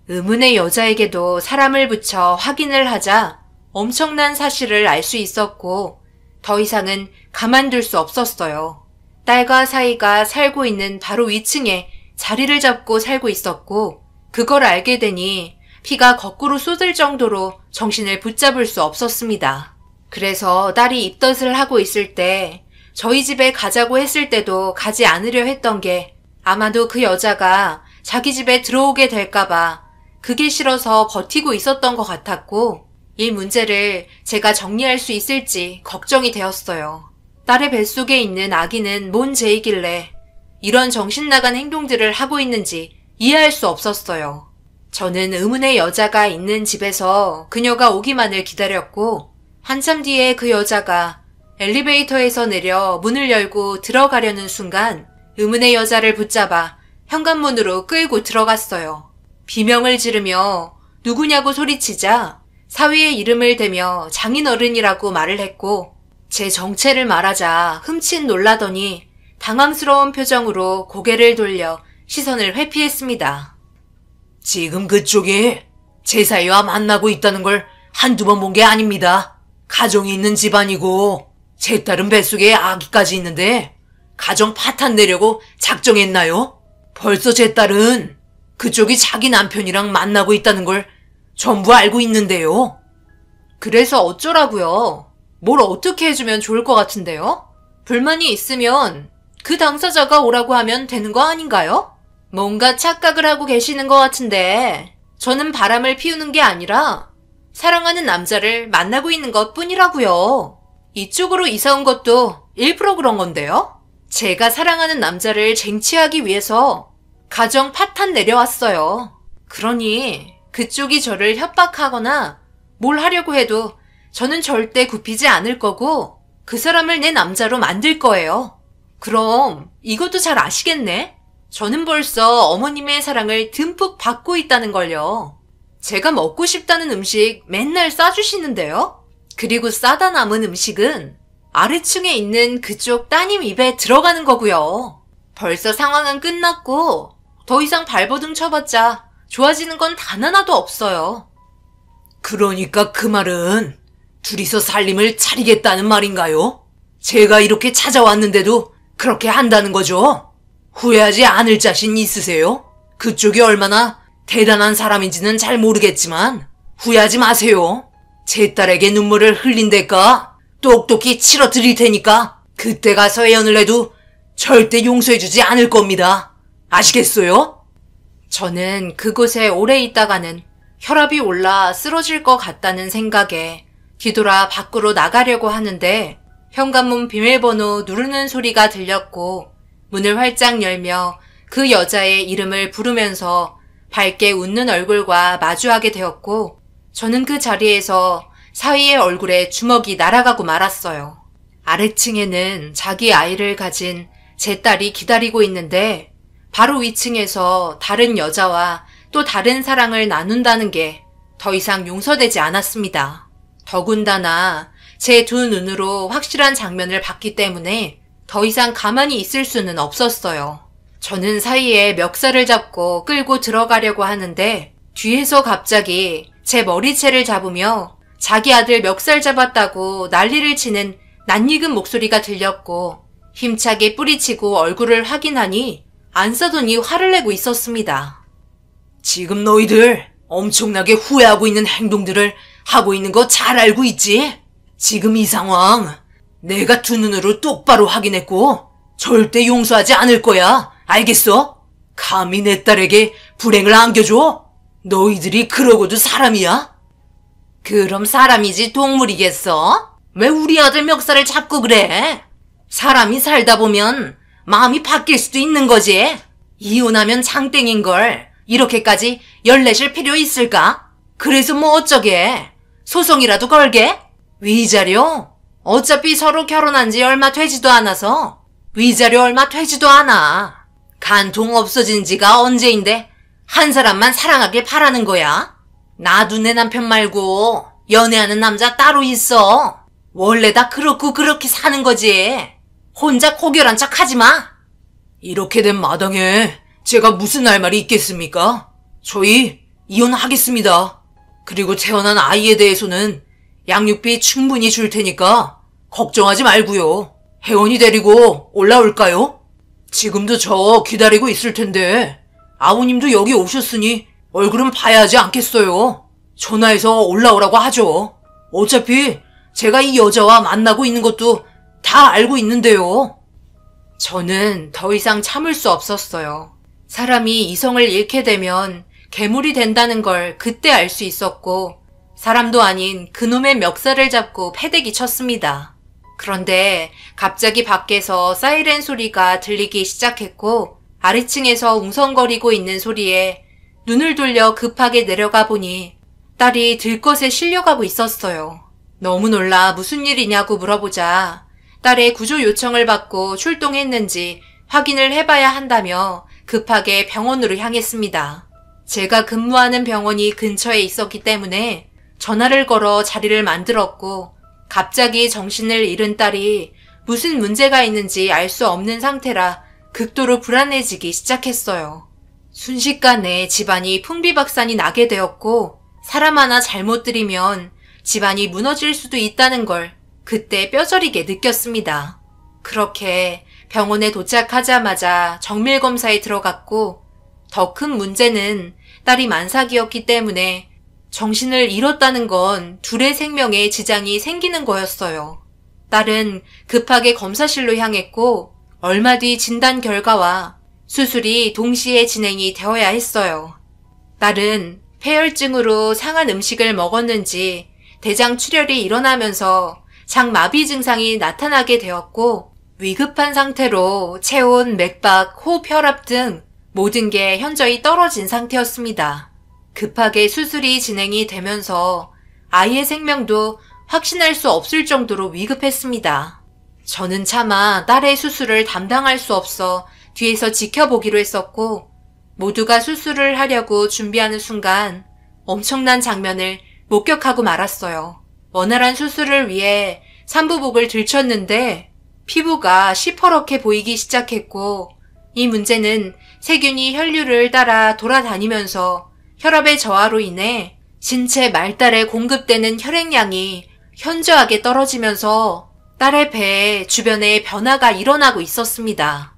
의문의 여자에게도 사람을 붙여 확인을 하자 엄청난 사실을 알 수 있었고, 더 이상은 가만둘 수 없었어요. 딸과 사위가 살고 있는 바로 위층에 자리를 잡고 살고 있었고, 그걸 알게 되니 피가 거꾸로 쏟을 정도로 정신을 붙잡을 수 없었습니다. 그래서 딸이 입덧을 하고 있을 때 저희 집에 가자고 했을 때도 가지 않으려 했던 게, 아마도 그 여자가 자기 집에 들어오게 될까봐 그게 싫어서 버티고 있었던 것 같았고, 이 문제를 제가 정리할 수 있을지 걱정이 되었어요. 딸의 뱃속에 있는 아기는 뭔 죄이길래 이런 정신 나간 행동들을 하고 있는지 이해할 수 없었어요. 저는 의문의 여자가 있는 집에서 그녀가 오기만을 기다렸고, 한참 뒤에 그 여자가 엘리베이터에서 내려 문을 열고 들어가려는 순간 의문의 여자를 붙잡아 현관문으로 끌고 들어갔어요. 비명을 지르며 누구냐고 소리치자 사위의 이름을 대며 장인어른이라고 말을 했고, 제 정체를 말하자 흠칫 놀라더니 당황스러운 표정으로 고개를 돌려 시선을 회피했습니다. 지금 그쪽이 제 사위와 만나고 있다는 걸 한두 번 본 게 아닙니다. 가정이 있는 집안이고 제 딸은 뱃속에 아기까지 있는데 가정 파탄 내려고 작정했나요? 벌써 제 딸은 그쪽이 자기 남편이랑 만나고 있다는 걸 전부 알고 있는데요. 그래서 어쩌라고요? 뭘 어떻게 해주면 좋을 것 같은데요? 불만이 있으면 그 당사자가 오라고 하면 되는 거 아닌가요? 뭔가 착각을 하고 계시는 것 같은데, 저는 바람을 피우는 게 아니라 사랑하는 남자를 만나고 있는 것 뿐이라고요. 이쪽으로 이사 온 것도 일부러 그런 건데요. 제가 사랑하는 남자를 쟁취하기 위해서 가정 파탄 내려왔어요. 그러니 그쪽이 저를 협박하거나 뭘 하려고 해도 저는 절대 굽히지 않을 거고 그 사람을 내 남자로 만들 거예요. 그럼 이것도 잘 아시겠네? 저는 벌써 어머님의 사랑을 듬뿍 받고 있다는 걸요. 제가 먹고 싶다는 음식 맨날 싸주시는데요. 그리고 싸다 남은 음식은 아래층에 있는 그쪽 따님 입에 들어가는 거고요. 벌써 상황은 끝났고 더 이상 발버둥 쳐봤자 좋아지는 건 단 하나도 없어요. 그러니까 그 말은 둘이서 살림을 차리겠다는 말인가요? 제가 이렇게 찾아왔는데도 그렇게 한다는 거죠? 후회하지 않을 자신 있으세요? 그쪽이 얼마나 대단한 사람인지는 잘 모르겠지만 후회하지 마세요. 제 딸에게 눈물을 흘린 대가 똑똑히 치러 드릴 테니까 그때 가서 애연을 해도 절대 용서해주지 않을 겁니다. 아시겠어요? 저는 그곳에 오래 있다가는 혈압이 올라 쓰러질 것 같다는 생각에 뒤돌아 밖으로 나가려고 하는데 현관문 비밀번호 누르는 소리가 들렸고 문을 활짝 열며 그 여자의 이름을 부르면서 밝게 웃는 얼굴과 마주하게 되었고 저는 그 자리에서 사위의 얼굴에 주먹이 날아가고 말았어요. 아래층에는 자기 아이를 가진 제 딸이 기다리고 있는데 바로 위층에서 다른 여자와 또 다른 사랑을 나눈다는 게 더 이상 용서되지 않았습니다. 더군다나 제 두 눈으로 확실한 장면을 봤기 때문에 더 이상 가만히 있을 수는 없었어요. 저는 사이에 멱살을 잡고 끌고 들어가려고 하는데 뒤에서 갑자기 제 머리채를 잡으며 자기 아들 멱살 잡았다고 난리를 치는 낯익은 목소리가 들렸고 힘차게 뿌리치고 얼굴을 확인하니 안 싸더니 화를 내고 있었습니다. 지금 너희들 엄청나게 후회하고 있는 행동들을 하고 있는 거 잘 알고 있지? 지금 이 상황 내가 두 눈으로 똑바로 확인했고 절대 용서하지 않을 거야. 알겠어? 감히 내 딸에게 불행을 안겨줘? 너희들이 그러고도 사람이야? 그럼 사람이지 동물이겠어? 왜 우리 아들 멱살을 잡고 그래? 사람이 살다 보면 마음이 바뀔 수도 있는 거지. 이혼하면 장땡인걸 이렇게까지 열내실 필요 있을까? 그래서 뭐 어쩌게? 소송이라도 걸게? 위자료? 어차피 서로 결혼한 지 얼마 되지도 않아서 위자료 얼마 되지도 않아. 간통 없어진 지가 언제인데 한 사람만 사랑하길 바라는 거야? 나도 내 남편 말고 연애하는 남자 따로 있어. 원래 다 그렇고 그렇게 사는 거지. 혼자 고결한 척 하지 마. 이렇게 된 마당에 제가 무슨 할 말이 있겠습니까? 저희 이혼하겠습니다. 그리고 태어난 아이에 대해서는 양육비 충분히 줄 테니까 걱정하지 말고요. 혜원이 데리고 올라올까요? 지금도 저 기다리고 있을 텐데 아버님도 여기 오셨으니 얼굴은 봐야 하지 않겠어요? 전화해서 올라오라고 하죠. 어차피 제가 이 여자와 만나고 있는 것도 다 알고 있는데요. 저는 더 이상 참을 수 없었어요. 사람이 이성을 잃게 되면 괴물이 된다는 걸 그때 알 수 있었고 사람도 아닌 그놈의 멱살을 잡고 패대기 쳤습니다. 그런데 갑자기 밖에서 사이렌 소리가 들리기 시작했고 아래층에서 웅성거리고 있는 소리에 눈을 돌려 급하게 내려가 보니 딸이 들것에 실려가고 있었어요. 너무 놀라 무슨 일이냐고 물어보자 딸의 구조 요청을 받고 출동했는지 확인을 해봐야 한다며 급하게 병원으로 향했습니다. 제가 근무하는 병원이 근처에 있었기 때문에 전화를 걸어 자리를 만들었고 갑자기 정신을 잃은 딸이 무슨 문제가 있는지 알 수 없는 상태라 극도로 불안해지기 시작했어요. 순식간에 집안이 풍비박산이 나게 되었고 사람 하나 잘못 들이면 집안이 무너질 수도 있다는 걸 그때 뼈저리게 느꼈습니다. 그렇게 병원에 도착하자마자 정밀검사에 들어갔고 더 큰 문제는 딸이 만삭이었기 때문에 정신을 잃었다는 건 둘의 생명에 지장이 생기는 거였어요. 딸은 급하게 검사실로 향했고 얼마 뒤 진단 결과와 수술이 동시에 진행이 되어야 했어요. 딸은 폐혈증으로 상한 음식을 먹었는지 대장 출혈이 일어나면서 장마비 증상이 나타나게 되었고 위급한 상태로 체온, 맥박, 호흡, 혈압 등 모든 게 현저히 떨어진 상태였습니다. 급하게 수술이 진행이 되면서 아이의 생명도 확신할 수 없을 정도로 위급했습니다. 저는 차마 딸의 수술을 담당할 수 없어 뒤에서 지켜보기로 했었고 모두가 수술을 하려고 준비하는 순간 엄청난 장면을 목격하고 말았어요. 원활한 수술을 위해 산부복을 들쳤는데 피부가 시퍼렇게 보이기 시작했고 이 문제는 세균이 혈류를 따라 돌아다니면서 혈압의 저하로 인해 신체 말달에 공급되는 혈액량이 현저하게 떨어지면서 딸의 배에 주변에 변화가 일어나고 있었습니다.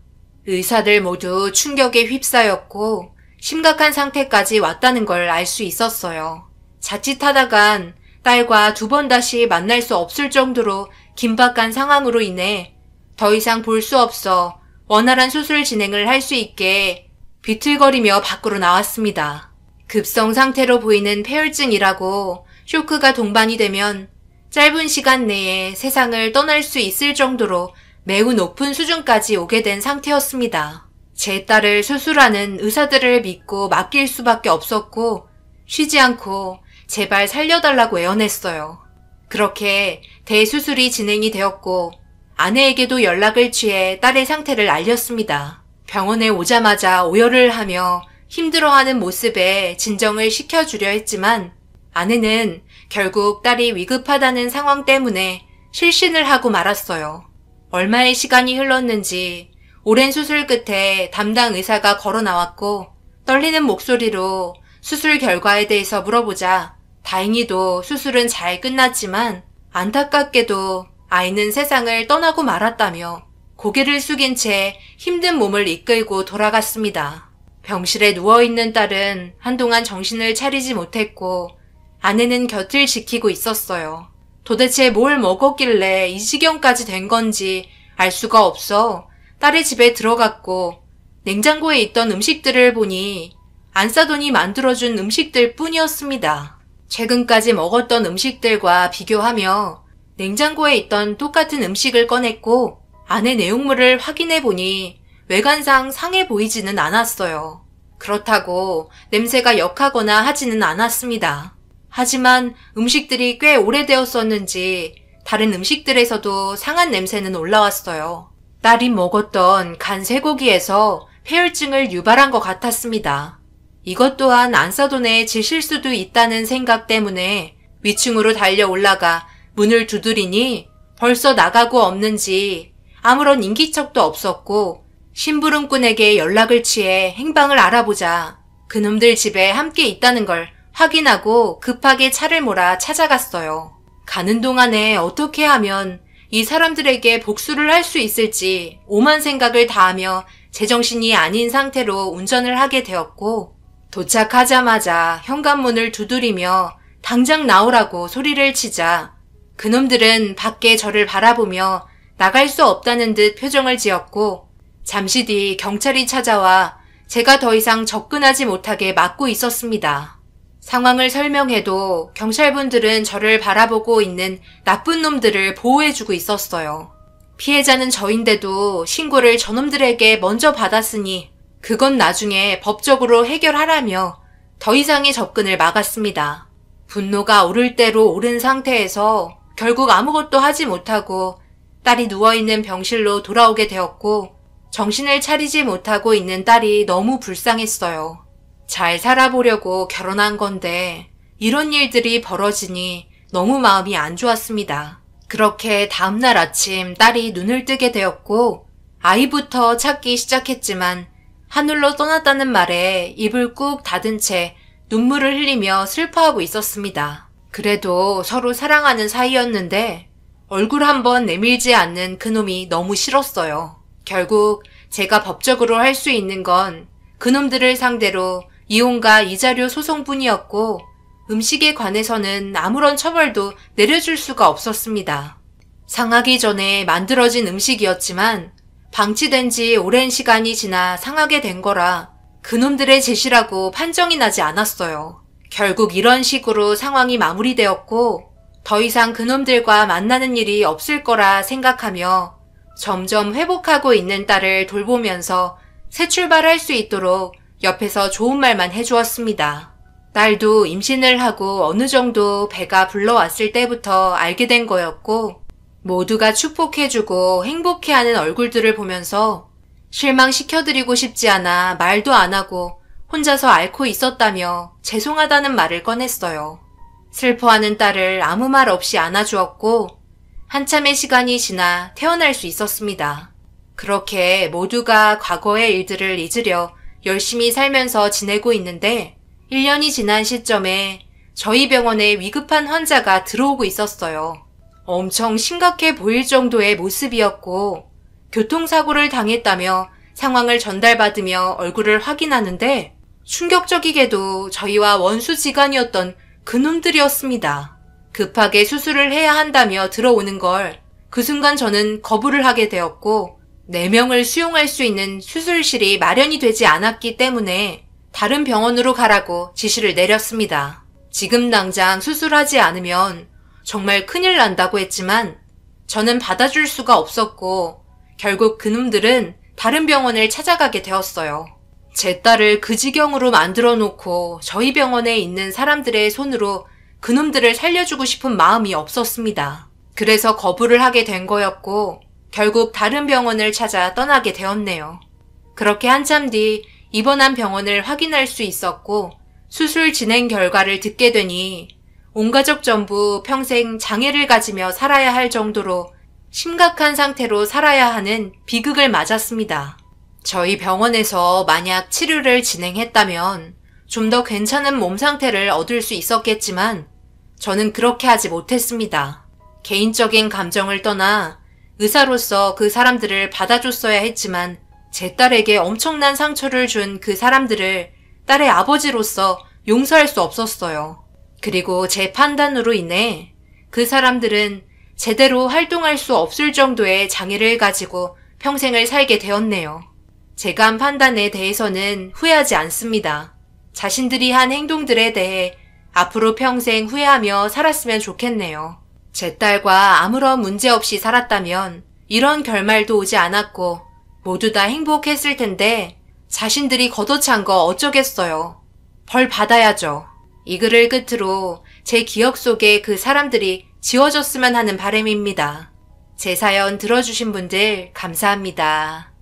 의사들 모두 충격에 휩싸였고 심각한 상태까지 왔다는 걸 알 수 있었어요. 자칫하다간 딸과 2번 다시 만날 수 없을 정도로 긴박한 상황으로 인해 더 이상 볼 수 없어 원활한 수술 진행을 할 수 있게 비틀거리며 밖으로 나왔습니다. 급성 상태로 보이는 폐혈증이라고 쇼크가 동반이 되면 짧은 시간 내에 세상을 떠날 수 있을 정도로 매우 높은 수준까지 오게 된 상태였습니다. 제 딸을 수술하는 의사들을 믿고 맡길 수밖에 없었고 쉬지 않고 제발 살려달라고 애원했어요. 그렇게 대수술이 진행이 되었고 아내에게도 연락을 취해 딸의 상태를 알렸습니다. 병원에 오자마자 오열을 하며 힘들어하는 모습에 진정을 시켜주려 했지만 아내는 결국 딸이 위급하다는 상황 때문에 실신을 하고 말았어요. 얼마의 시간이 흘렀는지 오랜 수술 끝에 담당 의사가 걸어 나왔고 떨리는 목소리로 수술 결과에 대해서 물어보자 다행히도 수술은 잘 끝났지만 안타깝게도 아이는 세상을 떠나고 말았다며 고개를 숙인 채 힘든 몸을 이끌고 돌아갔습니다. 병실에 누워있는 딸은 한동안 정신을 차리지 못했고 아내는 곁을 지키고 있었어요. 도대체 뭘 먹었길래 이 지경까지 된 건지 알 수가 없어 딸의 집에 들어갔고 냉장고에 있던 음식들을 보니 안싸돈이 만들어준 음식들 뿐이었습니다. 최근까지 먹었던 음식들과 비교하며 냉장고에 있던 똑같은 음식을 꺼냈고 안에 내용물을 확인해 보니 외관상 상해 보이지는 않았어요. 그렇다고 냄새가 역하거나 하지는 않았습니다. 하지만 음식들이 꽤 오래되었었는지 다른 음식들에서도 상한 냄새는 올라왔어요. 딸이 먹었던 간 쇠고기에서 폐혈증을 유발한 것 같았습니다. 이것 또한 안싸돈에 지실 수도 있다는 생각 때문에 위층으로 달려 올라가 문을 두드리니 벌써 나가고 없는지 아무런 인기척도 없었고 심부름꾼에게 연락을 취해 행방을 알아보자 그놈들 집에 함께 있다는 걸 확인하고 급하게 차를 몰아 찾아갔어요. 가는 동안에 어떻게 하면 이 사람들에게 복수를 할 수 있을지 오만 생각을 다하며 제정신이 아닌 상태로 운전을 하게 되었고 도착하자마자 현관문을 두드리며 당장 나오라고 소리를 치자 그놈들은 밖에 저를 바라보며 나갈 수 없다는 듯 표정을 지었고 잠시 뒤 경찰이 찾아와 제가 더 이상 접근하지 못하게 막고 있었습니다. 상황을 설명해도 경찰분들은 저를 바라보고 있는 나쁜 놈들을 보호해주고 있었어요. 피해자는 저인데도 신고를 저놈들에게 먼저 받았으니 그건 나중에 법적으로 해결하라며 더 이상의 접근을 막았습니다. 분노가 오를 대로 오른 상태에서 결국 아무것도 하지 못하고 딸이 누워있는 병실로 돌아오게 되었고 정신을 차리지 못하고 있는 딸이 너무 불쌍했어요. 잘 살아보려고 결혼한 건데 이런 일들이 벌어지니 너무 마음이 안 좋았습니다. 그렇게 다음날 아침 딸이 눈을 뜨게 되었고 아이부터 찾기 시작했지만 하늘로 떠났다는 말에 입을 꾹 닫은 채 눈물을 흘리며 슬퍼하고 있었습니다. 그래도 서로 사랑하는 사이였는데 얼굴 한번 내밀지 않는 그놈이 너무 싫었어요. 결국 제가 법적으로 할 수 있는 건 그놈들을 상대로 이혼과 이자료 소송뿐이었고 음식에 관해서는 아무런 처벌도 내려줄 수가 없었습니다. 상하기 전에 만들어진 음식이었지만 방치된 지 오랜 시간이 지나 상하게 된 거라 그놈들의 짓이라고 판정이 나지 않았어요. 결국 이런 식으로 상황이 마무리되었고 더 이상 그놈들과 만나는 일이 없을 거라 생각하며 점점 회복하고 있는 딸을 돌보면서 새 출발할 수 있도록 옆에서 좋은 말만 해주었습니다. 딸도 임신을 하고 어느 정도 배가 불러왔을 때부터 알게 된 거였고 모두가 축복해주고 행복해하는 얼굴들을 보면서 실망시켜드리고 싶지 않아 말도 안 하고 혼자서 앓고 있었다며 죄송하다는 말을 꺼냈어요. 슬퍼하는 딸을 아무 말 없이 안아주었고 한참의 시간이 지나 태어날 수 있었습니다. 그렇게 모두가 과거의 일들을 잊으려 열심히 살면서 지내고 있는데 1년이 지난 시점에 저희 병원에 위급한 환자가 들어오고 있었어요. 엄청 심각해 보일 정도의 모습이었고 교통사고를 당했다며 상황을 전달받으며 얼굴을 확인하는데 충격적이게도 저희와 원수지간이었던 그놈들이었습니다. 급하게 수술을 해야 한다며 들어오는 걸 그 순간 저는 거부를 하게 되었고 4명을 수용할 수 있는 수술실이 마련이 되지 않았기 때문에 다른 병원으로 가라고 지시를 내렸습니다. 지금 당장 수술하지 않으면 정말 큰일 난다고 했지만 저는 받아줄 수가 없었고 결국 그놈들은 다른 병원을 찾아가게 되었어요. 제 딸을 그 지경으로 만들어 놓고 저희 병원에 있는 사람들의 손으로 그놈들을 살려주고 싶은 마음이 없었습니다. 그래서 거부를 하게 된 거였고 결국 다른 병원을 찾아 떠나게 되었네요. 그렇게 한참 뒤 입원한 병원을 확인할 수 있었고 수술 진행 결과를 듣게 되니 온 가족 전부 평생 장애를 가지며 살아야 할 정도로 심각한 상태로 살아야 하는 비극을 맞았습니다. 저희 병원에서 만약 치료를 진행했다면 좀 더 괜찮은 몸 상태를 얻을 수 있었겠지만 저는 그렇게 하지 못했습니다. 개인적인 감정을 떠나 의사로서 그 사람들을 받아줬어야 했지만 제 딸에게 엄청난 상처를 준 그 사람들을 딸의 아버지로서 용서할 수 없었어요. 그리고 제 판단으로 인해 그 사람들은 제대로 활동할 수 없을 정도의 장애를 가지고 평생을 살게 되었네요. 제가 한 판단에 대해서는 후회하지 않습니다. 자신들이 한 행동들에 대해 앞으로 평생 후회하며 살았으면 좋겠네요. 제 딸과 아무런 문제 없이 살았다면 이런 결말도 오지 않았고 모두 다 행복했을 텐데 자신들이 걷어찬 거 어쩌겠어요. 벌 받아야죠. 이 글을 끝으로 제 기억 속에 그 사람들이 지워졌으면 하는 바람입니다. 제 사연 들어주신 분들 감사합니다.